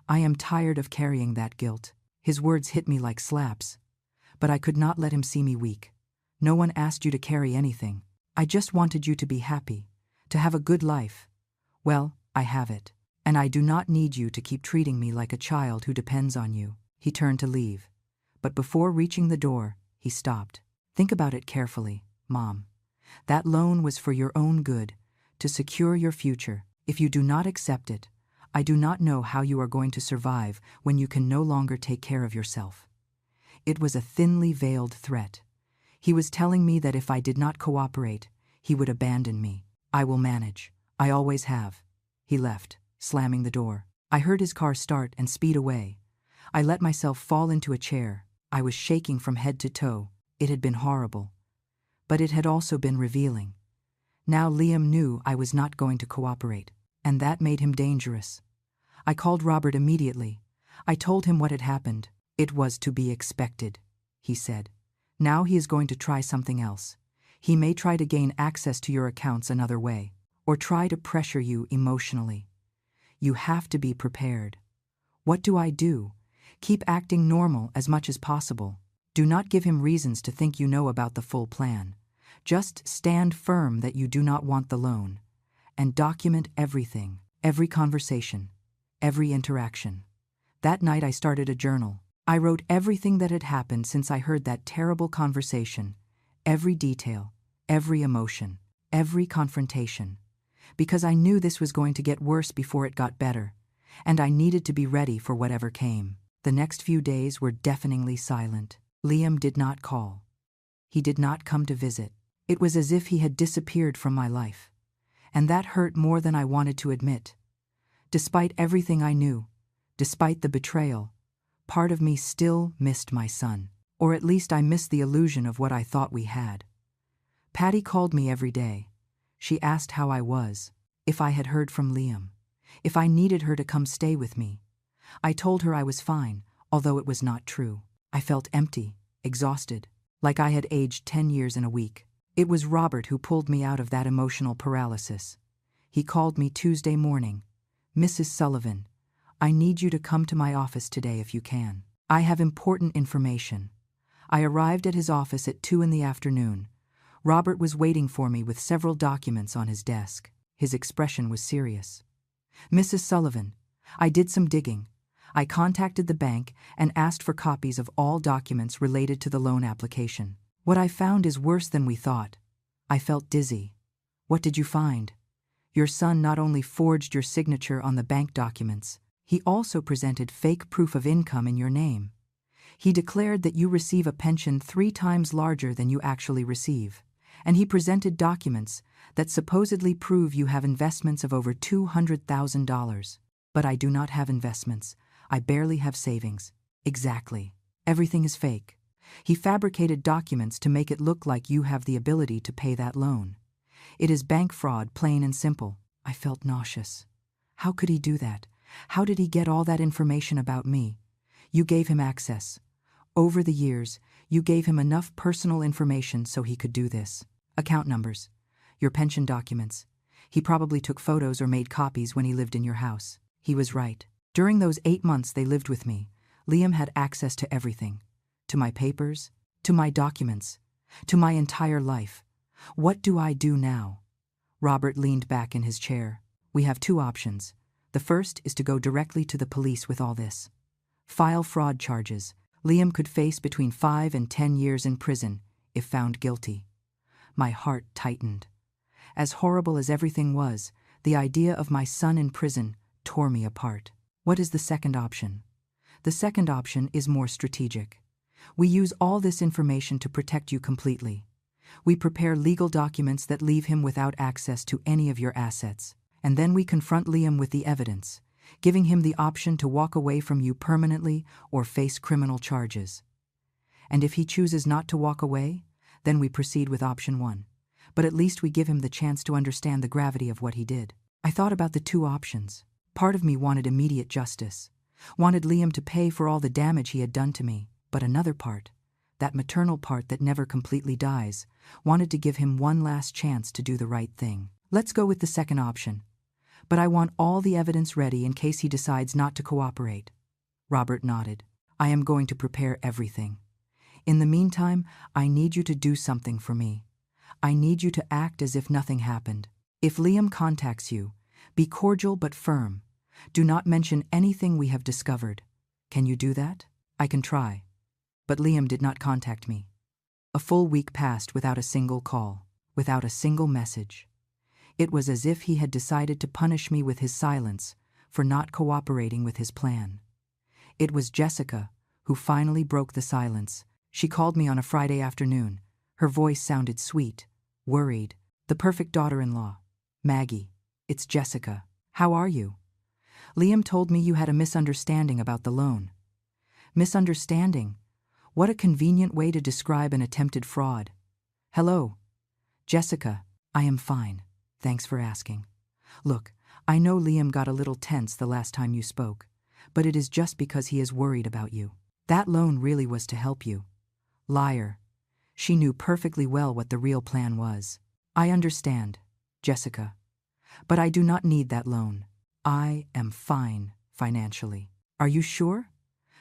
I am tired of carrying that guilt." His words hit me like slaps. But I could not let him see me weak. "No one asked you to carry anything. I just wanted you to be happy, to have a good life. Well, I have it. And I do not need you to keep treating me like a child who depends on you." He turned to leave. But before reaching the door, he stopped. "Think about it carefully, Mom. That loan was for your own good, to secure your future. If you do not accept it, I do not know how you are going to survive when you can no longer take care of yourself." It was a thinly veiled threat. He was telling me that if I did not cooperate, he would abandon me. "I will manage. I always have." He left, slamming the door. I heard his car start and speed away. I let myself fall into a chair. I was shaking from head to toe. It had been horrible. But it had also been revealing. Now Liam knew I was not going to cooperate, and that made him dangerous. I called Robert immediately. I told him what had happened. "It was to be expected," he said. "Now he is going to try something else. He may try to gain access to your accounts another way, or try to pressure you emotionally. You have to be prepared." What do I do? Keep acting normal as much as possible. Do not give him reasons to think you know about the full plan. Just stand firm that you do not want the loan. And document everything, every conversation, every interaction. That night I started a journal. I wrote everything that had happened since I heard that terrible conversation, every detail, every emotion, every confrontation. Because I knew this was going to get worse before it got better, and I needed to be ready for whatever came. The next few days were deafeningly silent. Liam did not call. He did not come to visit. It was as if he had disappeared from my life. And that hurt more than I wanted to admit. Despite everything I knew, despite the betrayal, part of me still missed my son. Or at least I missed the illusion of what I thought we had. Patty called me every day. She asked how I was, if I had heard from Liam, if I needed her to come stay with me. I told her I was fine, although it was not true. I felt empty, exhausted, like I had aged 10 years in a week. It was Robert who pulled me out of that emotional paralysis. He called me Tuesday morning. "Mrs. Sullivan, I need you to come to my office today if you can. I have important information." I arrived at his office at 2 in the afternoon. Robert was waiting for me with several documents on his desk. His expression was serious. "Mrs. Sullivan, I did some digging. I contacted the bank and asked for copies of all documents related to the loan application. What I found is worse than we thought." I felt dizzy. "What did you find?" "Your son not only forged your signature on the bank documents, he also presented fake proof of income in your name. He declared that you receive a pension 3 times larger than you actually receive, and he presented documents that supposedly prove you have investments of over $200,000. But I do not have investments. I barely have savings." "Exactly. Everything is fake. He fabricated documents to make it look like you have the ability to pay that loan. It is bank fraud, plain and simple." I felt nauseous. How could he do that? How did he get all that information about me? "You gave him access. Over the years, you gave him enough personal information so he could do this. Account numbers, your pension documents. He probably took photos or made copies when he lived in your house." He was right. During those 8 months they lived with me, Liam had access to everything. To my papers, to my documents, to my entire life. What do I do now? Robert leaned back in his chair. "We have 2 options. The first is to go directly to the police with all this. File fraud charges. Liam could face between 5 and 10 years in prison if found guilty." My heart tightened. As horrible as everything was, the idea of my son in prison tore me apart. What is the second option? The second option is more strategic. We use all this information to protect you completely. We prepare legal documents that leave him without access to any of your assets, and then we confront Liam with the evidence, giving him the option to walk away from you permanently or face criminal charges. And if he chooses not to walk away, then we proceed with option 1. But at least we give him the chance to understand the gravity of what he did. I thought about the 2 options. Part of me wanted immediate justice, wanted Liam to pay for all the damage he had done to me, but another part, that maternal part that never completely dies, wanted to give him one last chance to do the right thing. "Let's go with the second option. But I want all the evidence ready in case he decides not to cooperate." Robert nodded. "I am going to prepare everything. In the meantime, I need you to do something for me. I need you to act as if nothing happened. If Liam contacts you, be cordial but firm. Do not mention anything we have discovered. Can you do that?" "I can try." But Liam did not contact me. A full week passed without a single call, without a single message. It was as if he had decided to punish me with his silence for not cooperating with his plan. It was Jessica who finally broke the silence. She called me on a Friday afternoon. Her voice sounded sweet, worried. "The perfect daughter-in-law. Maggie, it's Jessica. How are you? Liam told me you had a misunderstanding about the loan." Misunderstanding? What a convenient way to describe an attempted fraud. "Hello, Jessica. I am fine. Thanks for asking. Look, I know Liam got a little tense the last time you spoke, but it is just because he is worried about you. That loan really was to help you." Liar. She knew perfectly well what the real plan was. "I understand, Jessica. But I do not need that loan. I am fine financially." "Are you sure?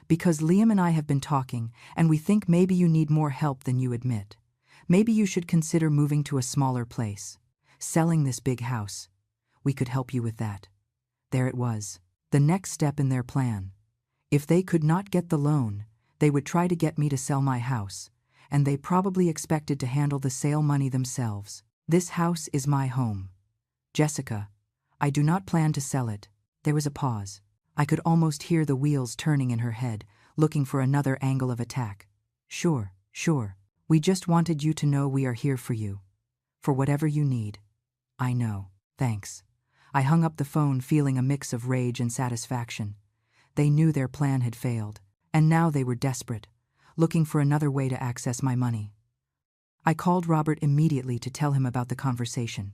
Because Liam and I have been talking, and we think maybe you need more help than you admit. Maybe you should consider moving to a smaller place. Selling this big house. We could help you with that." There it was, the next step in their plan. If they could not get the loan, they would try to get me to sell my house, and they probably expected to handle the sale money themselves. "This house is my home. Jessica, I do not plan to sell it." There was a pause. I could almost hear the wheels turning in her head, looking for another angle of attack. Sure. We just wanted you to know we are here for you. For whatever you need." "I know. Thanks." I hung up the phone feeling a mix of rage and satisfaction. They knew their plan had failed, and now they were desperate, looking for another way to access my money. I called Robert immediately to tell him about the conversation.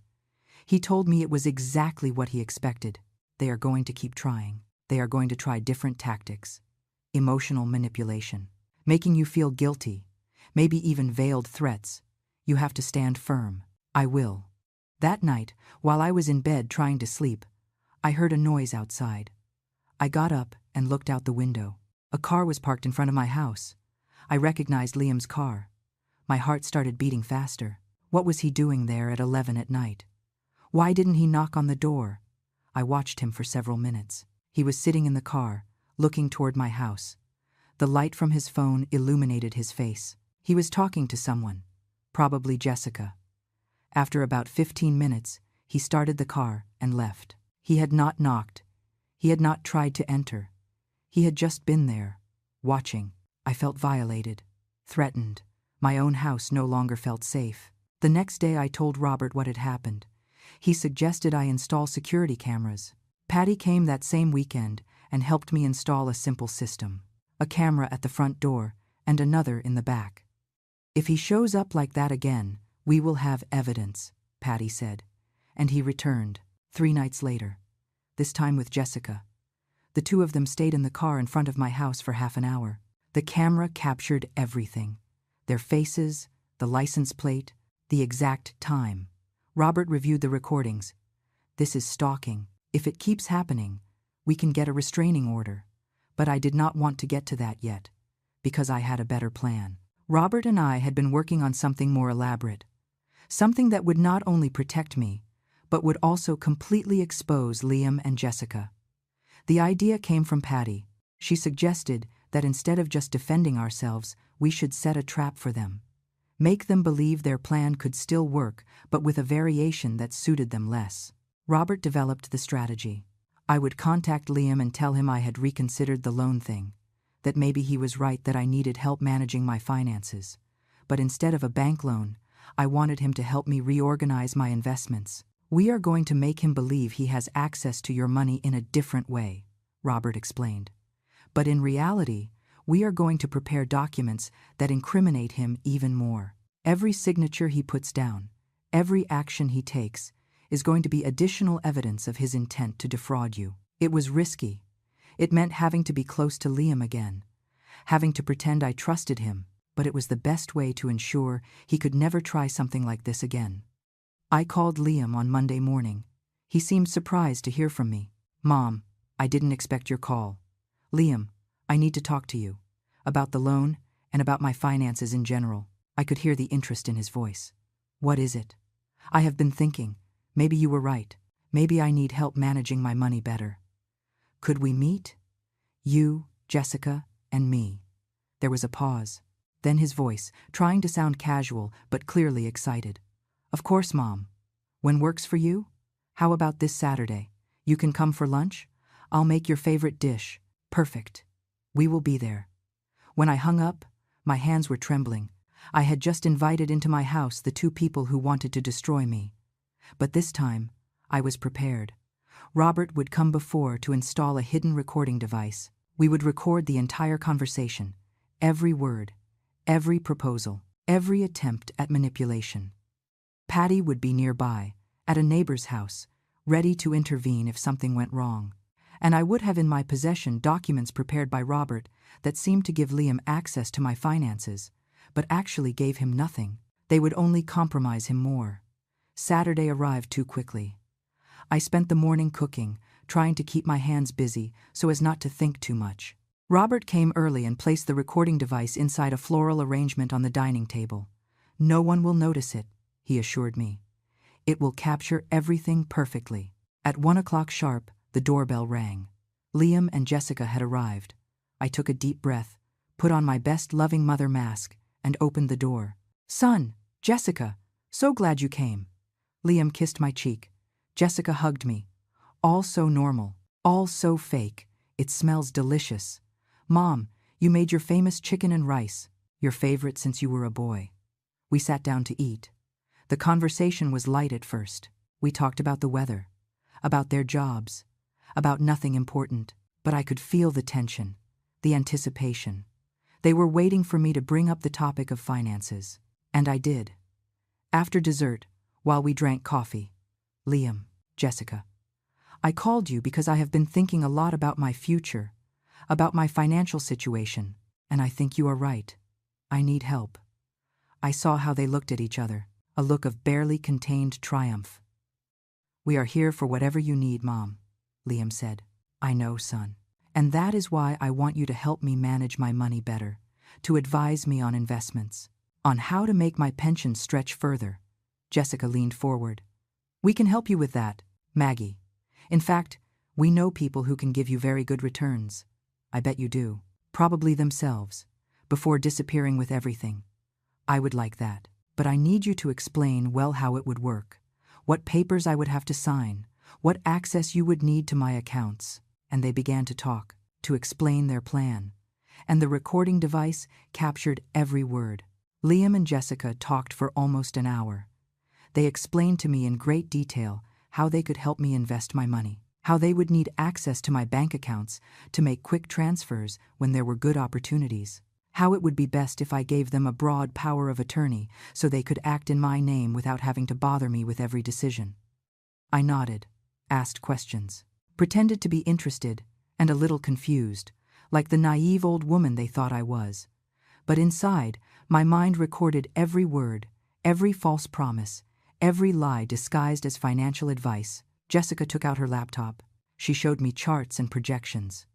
He told me it was exactly what he expected. They are going to keep trying. They are going to try different tactics. Emotional manipulation. Making you feel guilty. Maybe even veiled threats. You have to stand firm. I will. That night, while I was in bed trying to sleep, I heard a noise outside. I got up and looked out the window. A car was parked in front of my house. I recognized Liam's car. My heart started beating faster. What was he doing there at 11 at night? Why didn't he knock on the door? I watched him for several minutes. He was sitting in the car, looking toward my house. The light from his phone illuminated his face. He was talking to someone, probably Jessica. After about 15 minutes, he started the car and left. He had not knocked. He had not tried to enter. He had just been there, watching. I felt violated, threatened. My own house no longer felt safe. The next day I told Robert what had happened. He suggested I install security cameras. Patty came that same weekend and helped me install a simple system. A camera at the front door and another in the back. If he shows up like that again, we will have evidence, Patty said. And he returned, 3 nights later. This time with Jessica. The two of them stayed in the car in front of my house for half an hour. The camera captured everything. Their faces, the license plate, the exact time. Robert reviewed the recordings. This is stalking. If it keeps happening, we can get a restraining order. But I did not want to get to that yet, because I had a better plan. Robert and I had been working on something more elaborate. Something that would not only protect me, but would also completely expose Liam and Jessica. The idea came from Patty. She suggested that instead of just defending ourselves, we should set a trap for them. Make them believe their plan could still work, but with a variation that suited them less. Robert developed the strategy. I would contact Liam and tell him I had reconsidered the loan thing, that maybe he was right that I needed help managing my finances. But instead of a bank loan, I wanted him to help me reorganize my investments. We are going to make him believe he has access to your money in a different way, Robert explained. But in reality, we are going to prepare documents that incriminate him even more. Every signature he puts down, every action he takes, is going to be additional evidence of his intent to defraud you. It was risky. It meant having to be close to Liam again, having to pretend I trusted him, but it was the best way to ensure he could never try something like this again. I called Liam on Monday morning. He seemed surprised to hear from me. "Mom, I didn't expect your call. Liam, I need to talk to you. About the loan and about my finances in general." I could hear the interest in his voice. "What is it?" "I have been thinking. Maybe you were right. Maybe I need help managing my money better. Could we meet? You, Jessica, and me." There was a pause. Then his voice, trying to sound casual but clearly excited. "Of course, Mom. When works for you? How about this Saturday? You can come for lunch? I'll make your favorite dish. Perfect. We will be there." When I hung up, my hands were trembling. I had just invited into my house the two people who wanted to destroy me. But this time, I was prepared. Robert would come before to install a hidden recording device. We would record the entire conversation, every word, every proposal, every attempt at manipulation. Patty would be nearby, at a neighbor's house, ready to intervene if something went wrong. And I would have in my possession documents prepared by Robert that seemed to give Liam access to my finances, but actually gave him nothing. They would only compromise him more. Saturday arrived too quickly. I spent the morning cooking, trying to keep my hands busy so as not to think too much. Robert came early and placed the recording device inside a floral arrangement on the dining table. "No one will notice it," he assured me. "It will capture everything perfectly." At 1 o'clock sharp, the doorbell rang. Liam and Jessica had arrived. I took a deep breath, put on my best loving mother mask, and opened the door. "Son, Jessica, so glad you came." Liam kissed my cheek. Jessica hugged me. "All so normal, all so fake. It smells delicious. Mom, you made your famous chicken and rice, your favorite since you were a boy." We sat down to eat. The conversation was light at first. We talked about the weather, about their jobs, about nothing important, but I could feel the tension, the anticipation. They were waiting for me to bring up the topic of finances. And I did. After dessert, while we drank coffee, "Liam, Jessica, I called you because I have been thinking a lot about my future, about my financial situation, and I think you are right. I need help. I saw how they looked at each other, a look of barely contained triumph. "We are here for whatever you need, Mom," Liam said. "I know, son. And that is why I want you to help me manage my money better, to advise me on investments, on how to make my pension stretch further." Jessica leaned forward. "We can help you with that, Maggie. In fact, we know people who can give you very good returns. I bet you do. Probably themselves, before disappearing with everything. I would like that. But I need you to explain well how it would work, what papers I would have to sign, what access you would need to my accounts." And they began to talk, to explain their plan. And the recording device captured every word. Liam and Jessica talked for almost an hour. They explained to me in great detail how they could help me invest my money, how they would need access to my bank accounts to make quick transfers when there were good opportunities, how it would be best if I gave them a broad power of attorney so they could act in my name without having to bother me with every decision. I nodded, asked questions, pretended to be interested and a little confused, like the naive old woman they thought I was. But inside, my mind recorded every word, every false promise, every lie disguised as financial advice. Jessica took out her laptop. She showed me charts and projections.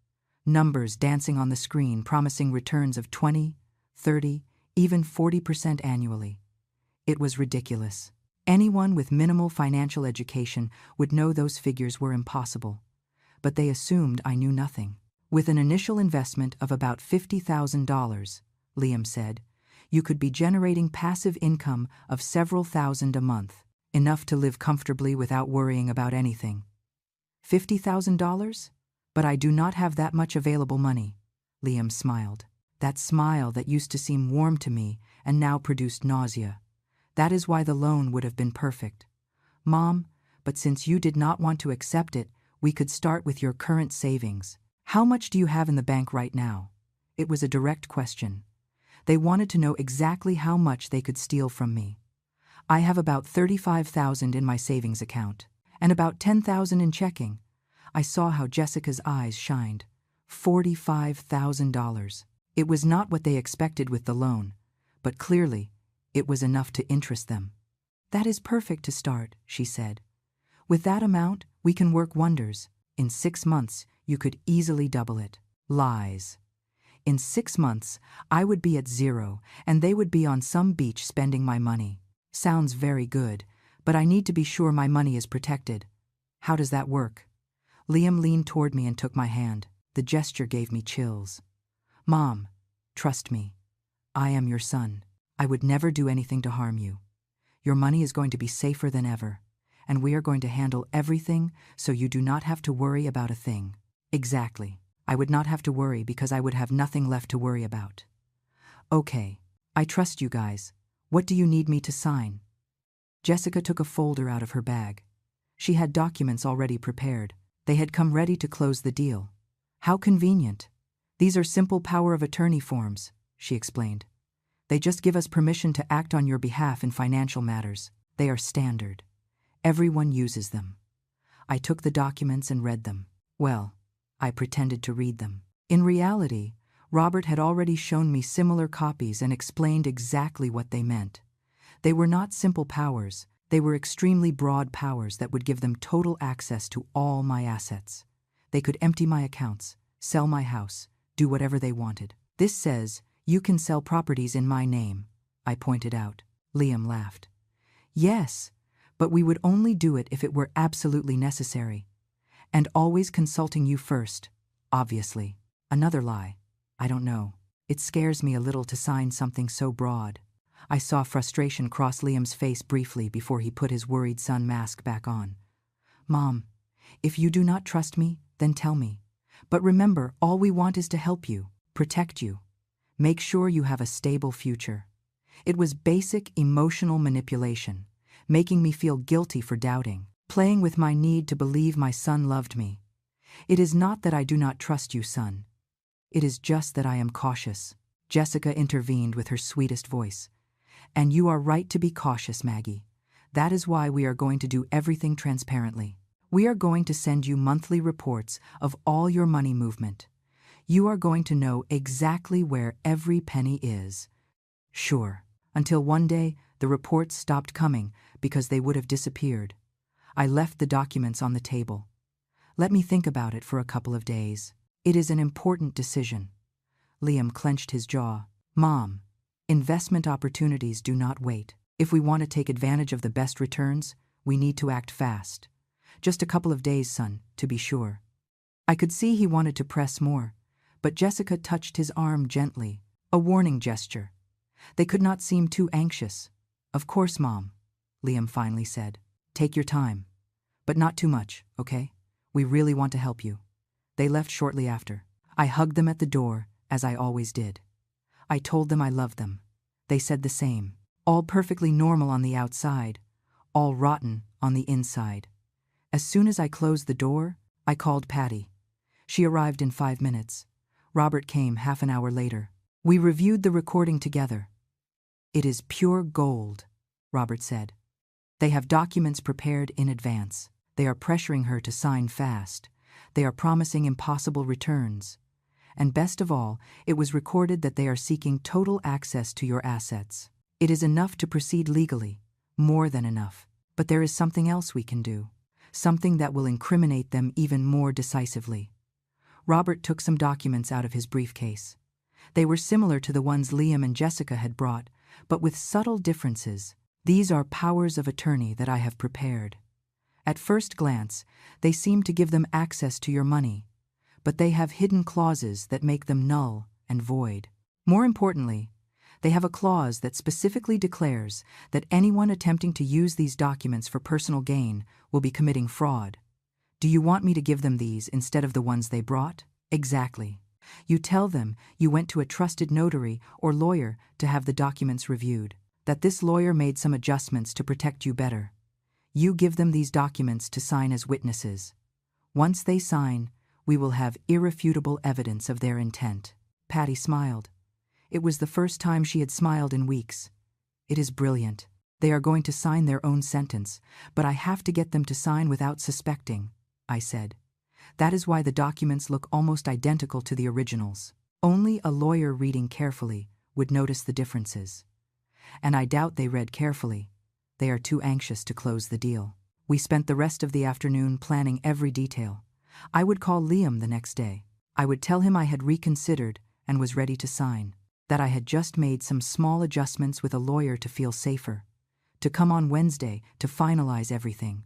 Numbers dancing on the screen promising returns of 20, 30, even 40% annually. It was ridiculous. Anyone with minimal financial education would know those figures were impossible. But they assumed I knew nothing. "With an initial investment of about $50,000, Liam said, "you could be generating passive income of several thousand a month, enough to live comfortably without worrying about anything." $50,000? But I do not have that much available money. Liam smiled. That smile that used to seem warm to me and now produced nausea. "That is why the loan would have been perfect. Mom, but since you did not want to accept it, we could start with your current savings. How much do you have in the bank right now?" It was a direct question. They wanted to know exactly how much they could steal from me. "I have about $35,000 in my savings account, and about $10,000 in checking." I saw how Jessica's eyes shined. $45,000. It was not what they expected with the loan, but clearly, it was enough to interest them. "That is perfect to start," she said. "With that amount, we can work wonders. In 6 months, you could easily double it." Lies. In 6 months, I would be at zero, and they would be on some beach spending my money. Sounds very good, but I need to be sure my money is protected. How does that work? Liam leaned toward me and took my hand. The gesture gave me chills. "Mom, trust me. I am your son. I would never do anything to harm you. Your money is going to be safer than ever, and we are going to handle everything so you do not have to worry about a thing." Exactly. I would not have to worry because I would have nothing left to worry about. "Okay, I trust you guys. What do you need me to sign?" Jessica took a folder out of her bag. She had documents already prepared. They had come ready to close the deal. "How convenient. These are simple power of attorney forms," she explained. "They just give us permission to act on your behalf in financial matters. They are standard. Everyone uses them." I took the documents and read them. Well, I pretended to read them. In reality, Robert had already shown me similar copies and explained exactly what they meant. They were not simple powers. They were extremely broad powers that would give them total access to all my assets. They could empty my accounts, sell my house, do whatever they wanted. "This says, you can sell properties in my name," I pointed out. Liam laughed. "Yes, but we would only do it if it were absolutely necessary. And always consulting you first, obviously." Another lie. I don't know. It scares me a little to sign something so broad. I saw frustration cross Liam's face briefly before he put his worried son mask back on. "Mom, if you do not trust me, then tell me. But remember, all we want is to help you, protect you, make sure you have a stable future." It was basic emotional manipulation, making me feel guilty for doubting, playing with my need to believe my son loved me. "It is not that I do not trust you, son. It is just that I am cautious." Jessica intervened with her sweetest voice. "And you are right to be cautious, Maggie. That is why we are going to do everything transparently. We are going to send you monthly reports of all your money movement. You are going to know exactly where every penny is." "Sure." until one day the reports stopped coming because they would have disappeared. I left the documents on the table. Let me think about it for a couple of days. It is an important decision. Liam clenched his jaw. Mom, investment opportunities do not wait. If we want to take advantage of the best returns, we need to act fast. Just a couple of days, son, to be sure. I could see he wanted to press more, but Jessica touched his arm gently, a warning gesture. They could not seem too anxious. Of course, Mom, Liam finally said. Take your time. But not too much, okay? We really want to help you. They left shortly after. I hugged them at the door, as I always did. I told them I loved them. They said the same. All perfectly normal on the outside, all rotten on the inside. As soon as I closed the door, I called Patty. She arrived in 5 minutes. Robert came half an hour later. We reviewed the recording together. It is pure gold, Robert said. They have documents prepared in advance. They are pressuring her to sign fast. They are promising impossible returns. And best of all, it was recorded that they are seeking total access to your assets. It is enough to proceed legally, more than enough. But there is something else we can do, something that will incriminate them even more decisively. Robert took some documents out of his briefcase. They were similar to the ones Liam and Jessica had brought, but with subtle differences. These are powers of attorney that I have prepared. At first glance, they seem to give them access to your money, but they have hidden clauses that make them null and void. More importantly, they have a clause that specifically declares that anyone attempting to use these documents for personal gain will be committing fraud. Do you want me to give them these instead of the ones they brought? Exactly. You tell them you went to a trusted notary or lawyer to have the documents reviewed, that this lawyer made some adjustments to protect you better. You give them these documents to sign as witnesses. Once they sign, we will have irrefutable evidence of their intent. Patty smiled. It was the first time she had smiled in weeks. It is brilliant. They are going to sign their own sentence, but I have to get them to sign without suspecting, I said. That is why the documents look almost identical to the originals. Only a lawyer reading carefully would notice the differences. And I doubt they read carefully. They are too anxious to close the deal. We spent the rest of the afternoon planning every detail. I would call Liam the next day. I would tell him I had reconsidered and was ready to sign, that I had just made some small adjustments with a lawyer to feel safer, to come on Wednesday to finalize everything.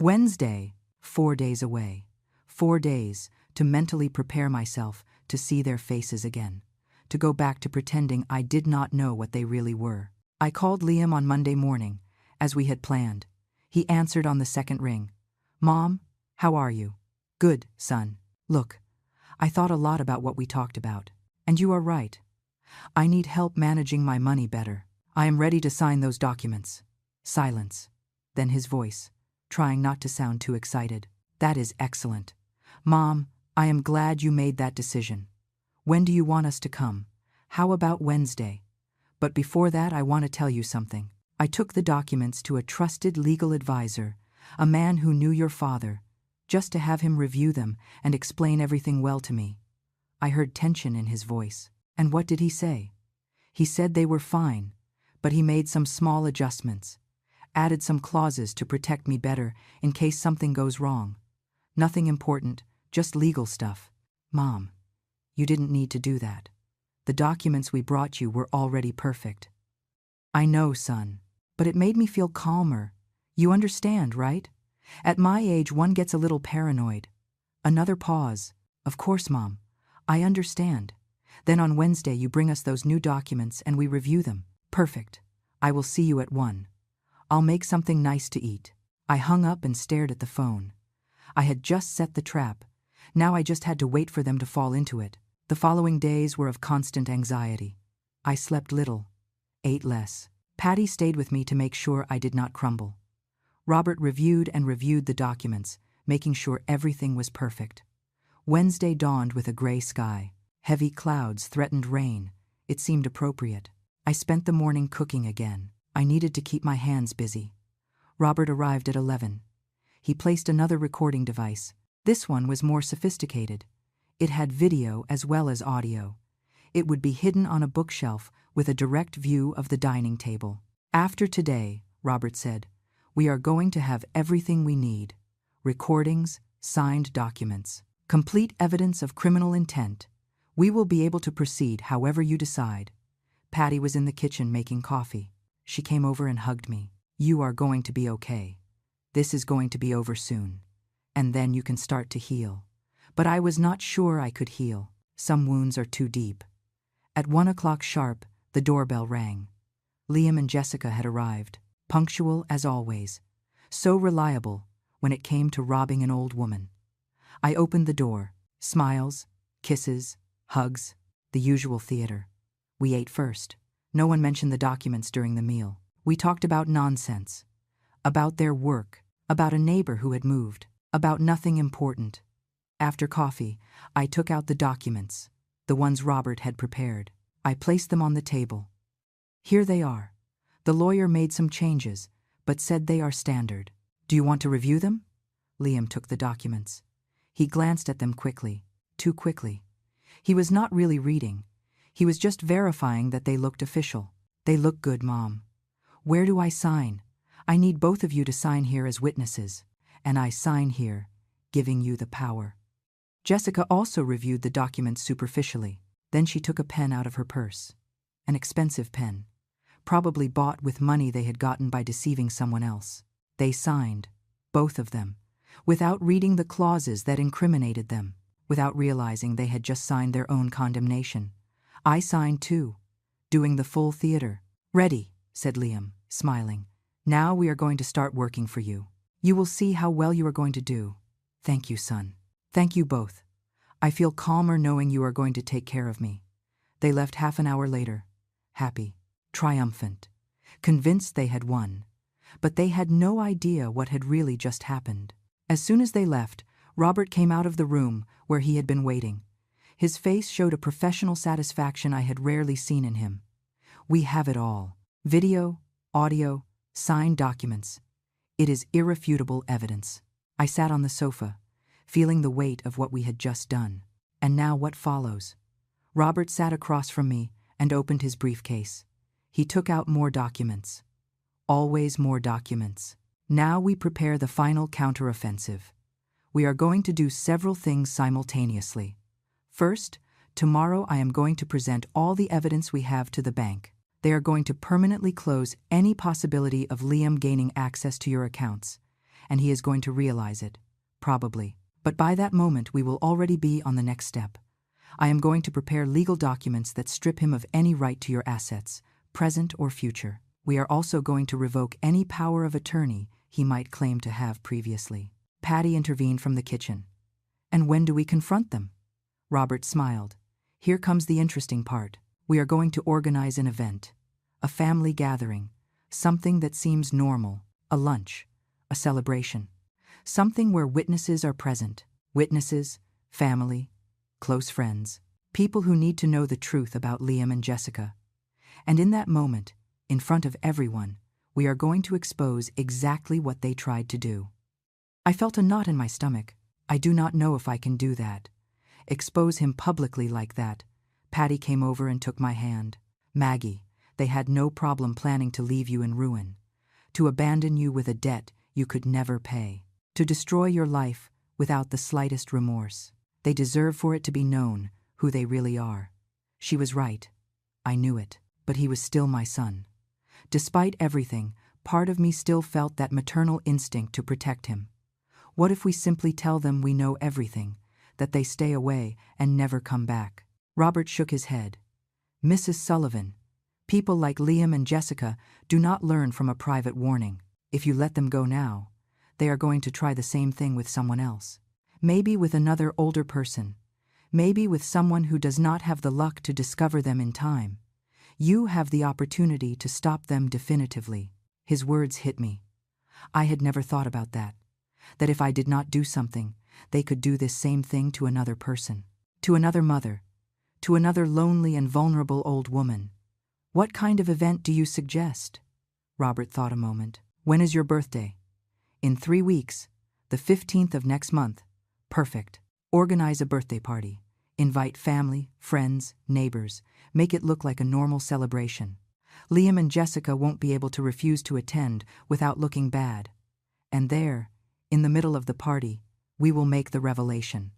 Wednesday, 4 days away. 4 days to mentally prepare myself to see their faces again, to go back to pretending I did not know what they really were. I called Liam on Monday morning, as we had planned. He answered on the second ring. Mom, how are you? Good, son. Look, I thought a lot about what we talked about, and you are right. I need help managing my money better. I am ready to sign those documents. Silence. Then his voice, trying not to sound too excited. That is excellent. Mom, I am glad you made that decision. When do you want us to come? How about Wednesday? But before that, I want to tell you something. I took the documents to a trusted legal advisor, a man who knew your father, just to have him review them and explain everything well to me. I heard tension in his voice. And what did he say? He said they were fine, but he made some small adjustments, added some clauses to protect me better in case something goes wrong. Nothing important, just legal stuff. Mom, you didn't need to do that. The documents we brought you were already perfect. I know, son, but it made me feel calmer. You understand, right? At my age, one gets a little paranoid. Another pause. Of course, Mom. I understand. Then on Wednesday you bring us those new documents and we review them. Perfect. I will see you at 1. I'll make something nice to eat. I hung up and stared at the phone. I had just set the trap. Now I just had to wait for them to fall into it. The following days were of constant anxiety. I slept little, ate less. Patty stayed with me to make sure I did not crumble. Robert reviewed and reviewed the documents, making sure everything was perfect. Wednesday dawned with a gray sky. Heavy clouds threatened rain. It seemed appropriate. I spent the morning cooking again. I needed to keep my hands busy. Robert arrived at 11. He placed another recording device. This one was more sophisticated. It had video as well as audio. It would be hidden on a bookshelf with a direct view of the dining table. "After today," Robert said, "we are going to have everything we need. Recordings, signed documents, complete evidence of criminal intent. We will be able to proceed however you decide." Patty was in the kitchen making coffee. She came over and hugged me. "You are going to be okay. This is going to be over soon. And then you can start to heal." But I was not sure I could heal. Some wounds are too deep. At 1 o'clock sharp, the doorbell rang. Liam and Jessica had arrived, punctual as always, so reliable when it came to robbing an old woman. I opened the door. Smiles, kisses, hugs, the usual theater. We ate first. No one mentioned the documents during the meal. We talked about nonsense, about their work, about a neighbor who had moved, about nothing important. After coffee, I took out the documents, the ones Robert had prepared. I placed them on the table. "Here they are. The lawyer made some changes, but said they are standard. Do you want to review them?" Liam took the documents. He glanced at them quickly, too quickly. He was not really reading. He was just verifying that they looked official. "They look good, Mom. Where do I sign?" "I need both of you to sign here as witnesses. And I sign here, giving you the power." Jessica also reviewed the documents superficially. Then she took a pen out of her purse. An expensive pen, probably bought with money they had gotten by deceiving someone else. They signed, both of them, without reading the clauses that incriminated them, without realizing they had just signed their own condemnation. I signed too, doing the full theater. "Ready," said Liam, smiling. "Now we are going to start working for you. You will see how well you are going to do." "Thank you, son." "Thank you both. I feel calmer knowing you are going to take care of me." They left half an hour later, happy, triumphant, convinced they had won. But they had no idea what had really just happened. As soon as they left, Robert came out of the room where he had been waiting. His face showed a professional satisfaction I had rarely seen in him. "We have it all. Video, audio, signed documents. It is irrefutable evidence." I sat on the sofa, feeling the weight of what we had just done. And now what follows? Robert sat across from me and opened his briefcase. He took out more documents. Always more documents. Now we prepare the final counteroffensive. We are going to do several things simultaneously. First, tomorrow I am going to present all the evidence we have to the bank. They are going to permanently close any possibility of Liam gaining access to your accounts, and he is going to realize it, probably. But by that moment we will already be on the next step. I am going to prepare legal documents that strip him of any right to your assets, present or future. We are also going to revoke any power of attorney he might claim to have previously. Patty intervened from the kitchen. "And when do we confront them?" Robert smiled. "Here comes the interesting part. We are going to organize an event, a family gathering, something that seems normal, a lunch, a celebration. Something where witnesses are present. Witnesses, family, close friends, people who need to know the truth about Liam and Jessica. And in that moment, in front of everyone, we are going to expose exactly what they tried to do." I felt a knot in my stomach. I do not know if I can do that. Expose him publicly like that. Patty came over and took my hand. "Maggie, they had no problem planning to leave you in ruin, to abandon you with a debt you could never pay, to destroy your life without the slightest remorse. They deserve for it to be known who they really are." She was right. I knew it, but he was still my son. Despite everything, part of me still felt that maternal instinct to protect him. What if we simply tell them we know everything, that they stay away and never come back? Robert shook his head. "Mrs. Sullivan, people like Liam and Jessica do not learn from a private warning. If you let them go now, they are going to try the same thing with someone else. Maybe with another older person. Maybe with someone who does not have the luck to discover them in time. You have the opportunity to stop them definitively." His words hit me. I had never thought about that. That if I did not do something, they could do this same thing to another person. To another mother. To another lonely and vulnerable old woman. "What kind of event do you suggest?" Robert thought a moment. "When is your birthday?" "In 3 weeks. The 15th of next month." "Perfect. Organize a birthday party. Invite family, friends, neighbors. Make it look like a normal celebration. Liam and Jessica won't be able to refuse to attend without looking bad. And there, in the middle of the party, we will make the revelation."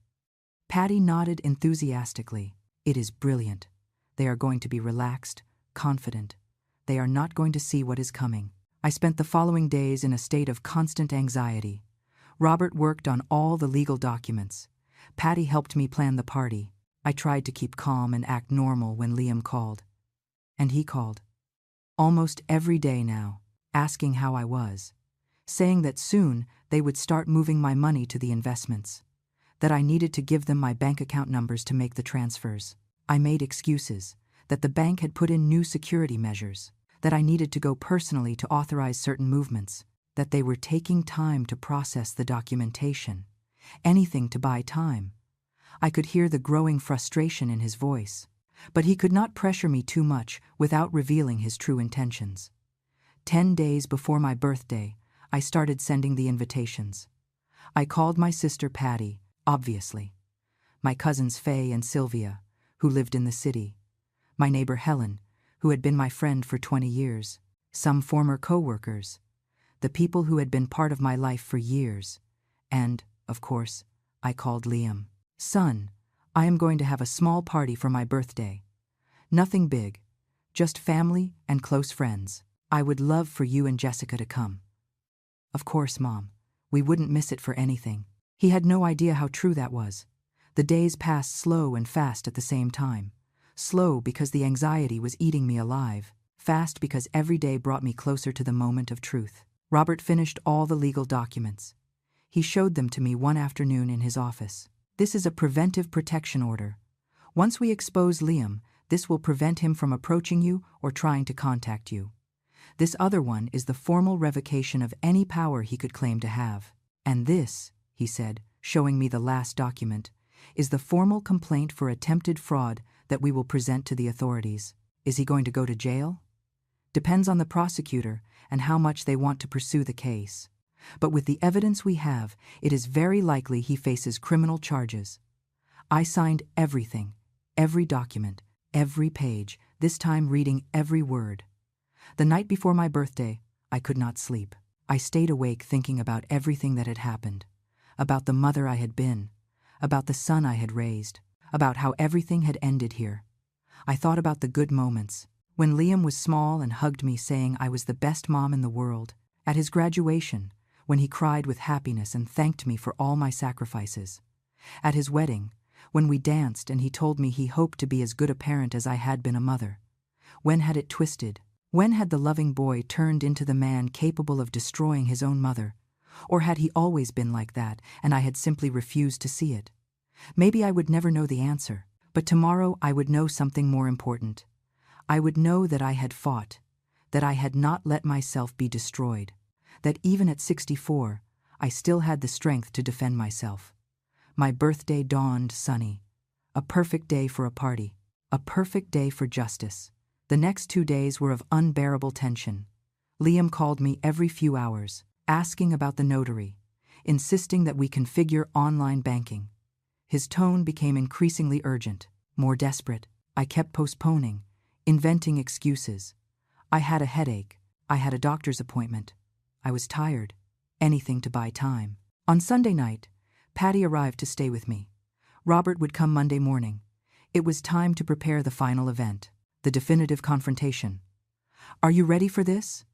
Patty nodded enthusiastically. "It is brilliant. They are going to be relaxed, confident. They are not going to see what is coming." I spent the following days in a state of constant anxiety. Robert worked on all the legal documents. Patty helped me plan the party. I tried to keep calm and act normal when Liam called. And he called. Almost every day now, asking how I was, saying that soon they would start moving my money to the investments, that I needed to give them my bank account numbers to make the transfers. I made excuses, that the bank had put in new security measures, that I needed to go personally to authorize certain movements, that they were taking time to process the documentation, anything to buy time. I could hear the growing frustration in his voice, but he could not pressure me too much without revealing his true intentions. 10 days before my birthday, I started sending the invitations. I called my sister Patty, obviously, my cousins Faye and Sylvia, who lived in the city, my neighbor Helen, who had been my friend for 20 years, some former co-workers, the people who had been part of my life for years, and, of course, I called Liam. "Son, I am going to have a small party for my birthday. Nothing big, just family and close friends. I would love for you and Jessica to come." "Of course, Mom. We wouldn't miss it for anything." He had no idea how true that was. The days passed slow and fast at the same time. Slow because the anxiety was eating me alive. Fast because every day brought me closer to the moment of truth. Robert finished all the legal documents. He showed them to me one afternoon in his office. "This is a preventive protection order. Once we expose Liam, this will prevent him from approaching you or trying to contact you. This other one is the formal revocation of any power he could claim to have. And this," he said, showing me the last document, "is the formal complaint for attempted fraud that we will present to the authorities." Is he going to go to jail? Depends on the prosecutor and how much they want to pursue the case. But with the evidence we have, it is very likely he faces criminal charges. I signed everything, every document, every page, this time reading every word. The night before my birthday, I could not sleep. I stayed awake thinking about everything that had happened, about the mother I had been, about the son I had raised, about how everything had ended here. I thought about the good moments, when Liam was small and hugged me saying I was the best mom in the world, at his graduation, when he cried with happiness and thanked me for all my sacrifices, at his wedding, when we danced and he told me he hoped to be as good a parent as I had been a mother. When had it twisted? When had the loving boy turned into the man capable of destroying his own mother? Or had he always been like that and I had simply refused to see it? Maybe I would never know the answer, but tomorrow I would know something more important. I would know that I had fought, that I had not let myself be destroyed, that even at 64, I still had the strength to defend myself. My birthday dawned sunny. A perfect day for a party. A perfect day for justice. The next 2 days were of unbearable tension. Liam called me every few hours, asking about the notary, insisting that we configure online banking. His tone became increasingly urgent, more desperate. I kept postponing, inventing excuses. I had a headache. I had a doctor's appointment. I was tired. Anything to buy time. On Sunday night, Patty arrived to stay with me. Robert would come Monday morning. It was time to prepare the final event, the definitive confrontation. "Are you ready for this?"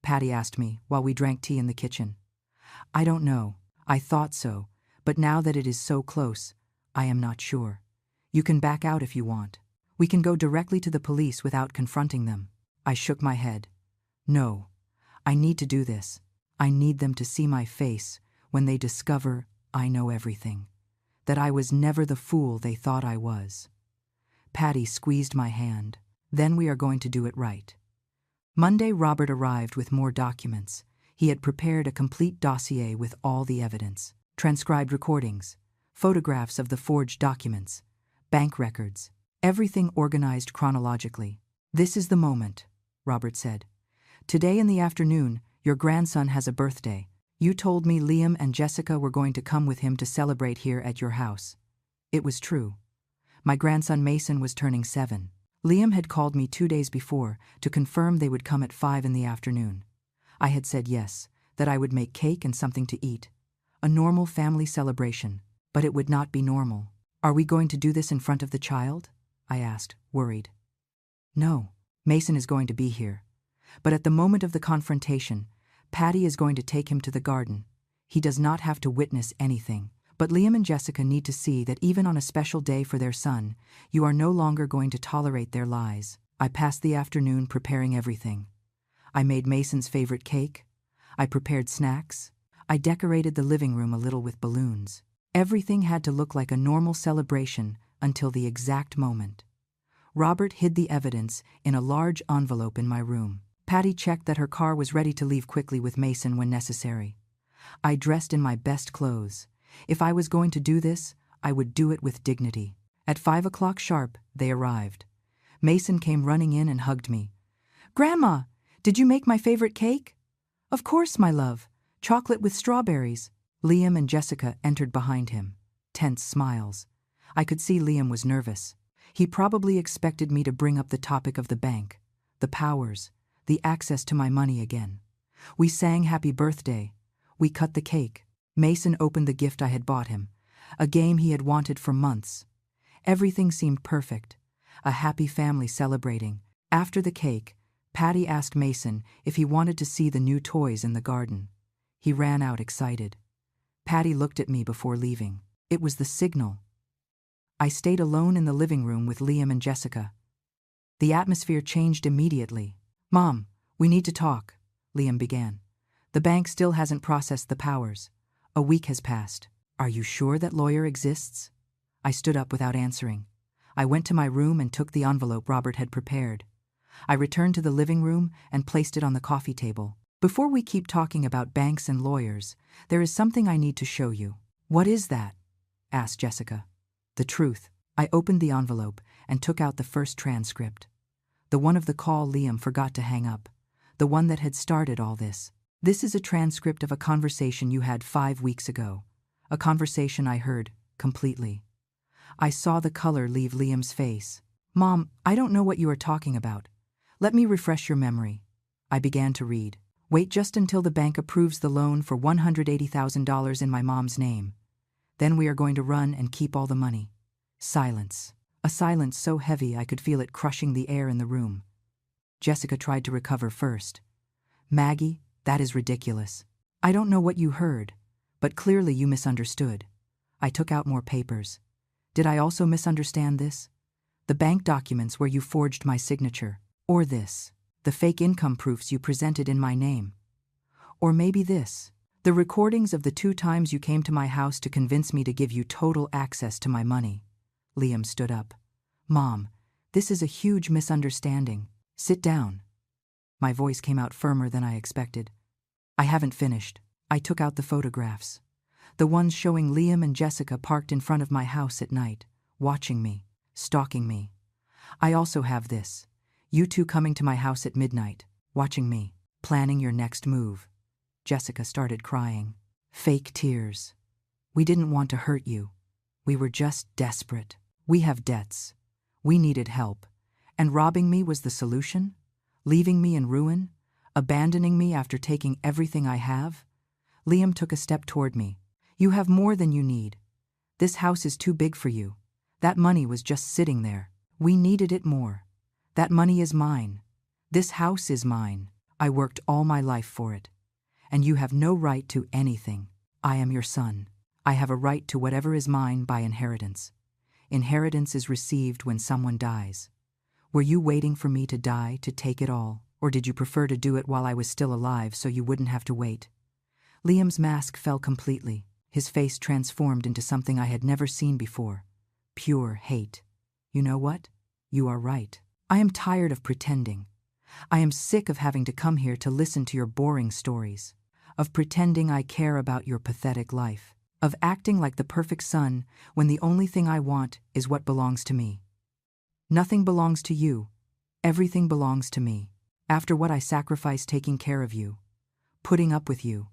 Patty asked me while we drank tea in the kitchen. "I don't know. I thought so, but now that it is so close, I am not sure. You can back out if you want. We can go directly to the police without confronting them." I shook my head. "No. I need to do this. I need them to see my face when they discover I know everything, that I was never the fool they thought I was." Patty squeezed my hand. "Then we are going to do it right." Monday, Robert arrived with more documents. He had prepared a complete dossier with all the evidence, transcribed recordings, photographs of the forged documents, bank records, everything organized chronologically. "This is the moment," Robert said. "Today in the afternoon, your grandson has a birthday. You told me Liam and Jessica were going to come with him to celebrate here at your house." It was true. My grandson Mason was turning 7. Liam had called me 2 days before to confirm they would come at 5 in the afternoon. I had said yes, that I would make cake and something to eat. A normal family celebration, but it would not be normal. Are we going to do this in front of the child? I asked, worried. No, Mason is going to be here. But at the moment of the confrontation, Patty is going to take him to the garden. He does not have to witness anything. But Liam and Jessica need to see that even on a special day for their son, you are no longer going to tolerate their lies. I passed the afternoon preparing everything. I made Mason's favorite cake. I prepared snacks. I decorated the living room a little with balloons. Everything had to look like a normal celebration until the exact moment. Robert hid the evidence in a large envelope in my room. Patty checked that her car was ready to leave quickly with Mason when necessary. I dressed in my best clothes. If I was going to do this, I would do it with dignity. At 5 o'clock sharp, they arrived. Mason came running in and hugged me. "Grandma, did you make my favorite cake?" "Of course, my love. Chocolate with strawberries." Liam and Jessica entered behind him. Tense smiles. I could see Liam was nervous. He probably expected me to bring up the topic of the bank, the powers, the access to my money again. We sang happy birthday. We cut the cake. Mason opened the gift I had bought him, a game he had wanted for months. Everything seemed perfect, a happy family celebrating. After the cake, Patty asked Mason if he wanted to see the new toys in the garden. He ran out excited. Patty looked at me before leaving. It was the signal. I stayed alone in the living room with Liam and Jessica. The atmosphere changed immediately. "Mom, we need to talk," Liam began. "The bank still hasn't processed the powers. A week has passed. Are you sure that lawyer exists?" I stood up without answering. I went to my room and took the envelope Robert had prepared. I returned to the living room and placed it on the coffee table. "Before we keep talking about banks and lawyers, there is something I need to show you." "What is that?" asked Jessica. "The truth." I opened the envelope and took out the first transcript. The one of the call Liam forgot to hang up. The one that had started all this. "This is a transcript of a conversation you had 5 weeks ago. A conversation I heard completely." I saw the color leave Liam's face. "Mom, I don't know what you are talking about. Let me refresh your memory." I began to read. "Wait just until the bank approves the loan for $180,000 in my mom's name. Then we are going to run and keep all the money." Silence. A silence so heavy I could feel it crushing the air in the room. Jessica tried to recover first. "Maggie, that is ridiculous. I don't know what you heard, but clearly you misunderstood." I took out more papers. "Did I also misunderstand this? The bank documents where you forged my signature. Or this, the fake income proofs you presented in my name. Or maybe this, the recordings of the 2 times you came to my house to convince me to give you total access to my money." Liam stood up. "Mom, this is a huge misunderstanding. Sit down." My voice came out firmer than I expected. "I haven't finished." I took out the photographs. The ones showing Liam and Jessica parked in front of my house at night, watching me, stalking me. "I also have this. You 2 coming to my house at midnight, watching me, planning your next move." Jessica started crying. Fake tears. "We didn't want to hurt you. We were just desperate. We have debts. We needed help. And robbing me was the solution? Leaving me in ruin? Abandoning me after taking everything I have?" Liam took a step toward me. "You have more than you need. This house is too big for you. That money was just sitting there. We needed it more. That money is mine. This house is mine. I worked all my life for it. And you have no right to anything. I am your son. I have a right to whatever is mine by inheritance. Inheritance is received when someone dies. Were you waiting for me to die to take it all, or did you prefer to do it while I was still alive so you wouldn't have to wait?" Liam's mask fell completely. His face transformed into something I had never seen before. Pure hate. "You know what? You are right. I am tired of pretending. I am sick of having to come here to listen to your boring stories, of pretending I care about your pathetic life, of acting like the perfect son when the only thing I want is what belongs to me. Nothing belongs to you. Everything belongs to me. After what I sacrificed taking care of you, putting up with you,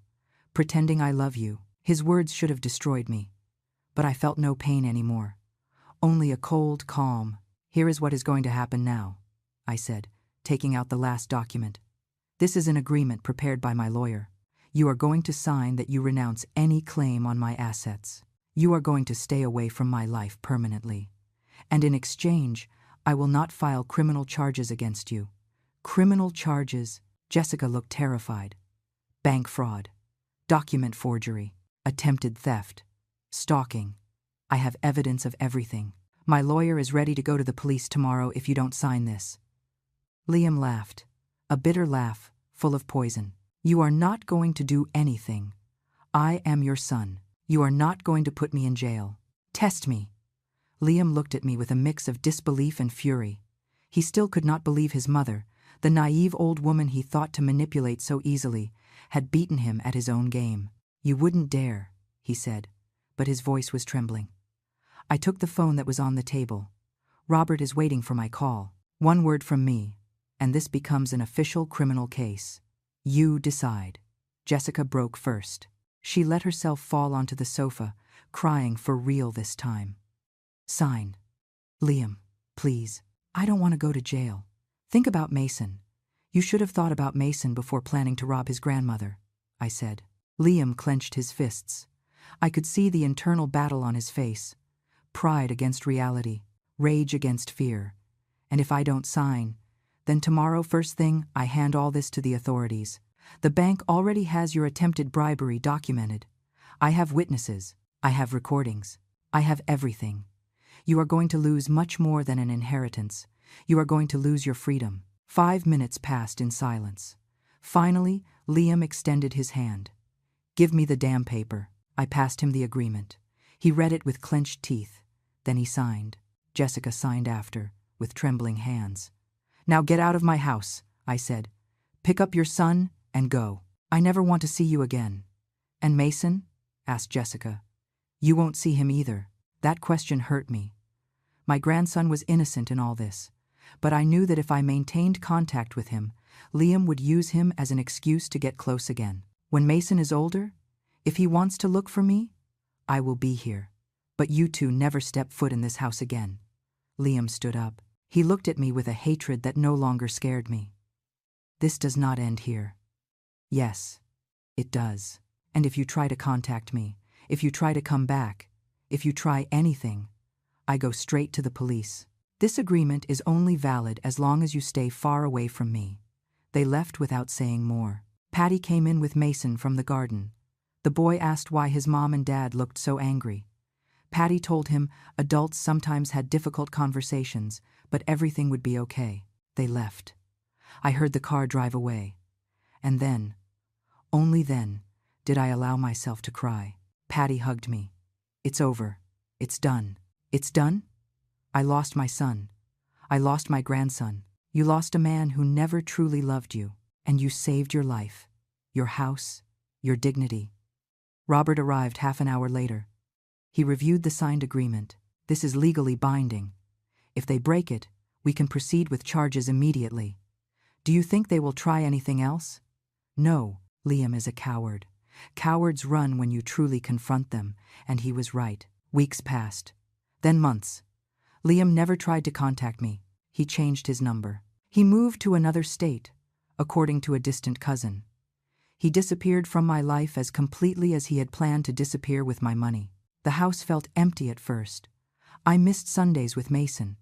pretending I love you." His words should have destroyed me, but I felt no pain anymore. Only a cold calm. Here is what is going to happen now, I said, taking out the last document. This is an agreement prepared by my lawyer. You are going to sign that you renounce any claim on my assets. You are going to stay away from my life permanently. And in exchange, I will not file criminal charges against you. Criminal charges? Jessica looked terrified. Bank fraud, document forgery, attempted theft, stalking. I have evidence of everything. My lawyer is ready to go to the police tomorrow if you don't sign this. Liam laughed, a bitter laugh, full of poison. You are not going to do anything. I am your son. You are not going to put me in jail. Test me. Liam looked at me with a mix of disbelief and fury. He still could not believe his mother, the naive old woman he thought to manipulate so easily, had beaten him at his own game. You wouldn't dare, he said, but his voice was trembling. I took the phone that was on the table. Robert is waiting for my call. One word from me, and this becomes an official criminal case. You decide. Jessica broke first. She let herself fall onto the sofa, crying for real this time. Sign. Liam, please. I don't want to go to jail. Think about Mason. You should have thought about Mason before planning to rob his grandmother, I said. Liam clenched his fists. I could see the internal battle on his face. Pride against reality, rage against fear. And if I don't sign, then tomorrow first thing I hand all this to the authorities. The bank already has your attempted bribery documented. I have witnesses. I have recordings. I have everything. You are going to lose much more than an inheritance. You are going to lose your freedom. 5 minutes passed in silence. Finally, Liam extended his hand. Give me the damn paper. I passed him the agreement. He read it with clenched teeth. Then he signed. Jessica signed after, with trembling hands. Now get out of my house, I said. Pick up your son and go. I never want to see you again. And Mason? Asked Jessica. You won't see him either. That question hurt me. My grandson was innocent in all this, but I knew that if I maintained contact with him, Liam would use him as an excuse to get close again. When Mason is older, if he wants to look for me, I will be here. But you two never step foot in this house again. Liam stood up. He looked at me with a hatred that no longer scared me. This does not end here. Yes, it does. And if you try to contact me, if you try to come back, if you try anything, I go straight to the police. This agreement is only valid as long as you stay far away from me. They left without saying more. Patty came in with Mason from the garden. The boy asked why his mom and dad looked so angry. Patty told him adults sometimes had difficult conversations, but everything would be okay. They left. I heard the car drive away. And then, only then, did I allow myself to cry. Patty hugged me. It's over. It's done. It's done? I lost my son. I lost my grandson. You lost a man who never truly loved you, and you saved your life, your house, your dignity. Robert arrived half an hour later. He reviewed the signed agreement. This is legally binding. If they break it, we can proceed with charges immediately. Do you think they will try anything else? No, Liam is a coward. Cowards run when you truly confront them, and he was right. Weeks passed. Then months. Liam never tried to contact me. He changed his number. He moved to another state, according to a distant cousin. He disappeared from my life as completely as he had planned to disappear with my money. The house felt empty at first. I missed Sundays with Mason.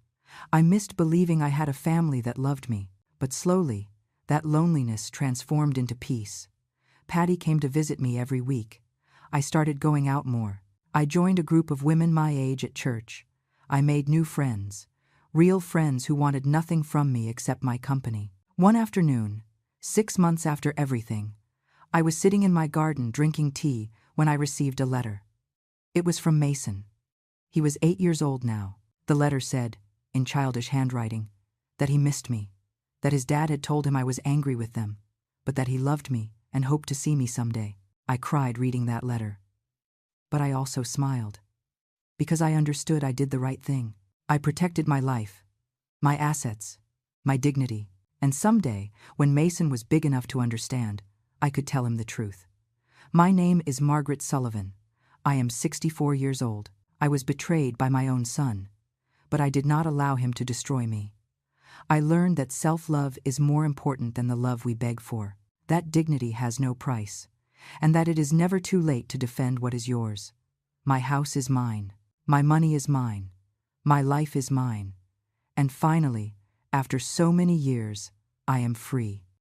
I missed believing I had a family that loved me. But slowly, that loneliness transformed into peace. Patty came to visit me every week. I started going out more. I joined a group of women my age at church. I made new friends, real friends who wanted nothing from me except my company. One afternoon, 6 months after everything, I was sitting in my garden drinking tea when I received a letter. It was from Mason. He was 8 years old now. The letter said, in childish handwriting, that he missed me, that his dad had told him I was angry with them, but that he loved me and hoped to see me someday. I cried reading that letter. But I also smiled, because I understood I did the right thing. I protected my life, my assets, my dignity, and someday, when Mason was big enough to understand, I could tell him the truth. My name is Margaret Sullivan. I am 64 years old. I was betrayed by my own son. but I did not allow him to destroy me. I learned that self-love is more important than the love we beg for, that dignity has no price, and that it is never too late to defend what is yours. My house is mine. My money is mine. My life is mine. And finally, after so many years, I am free.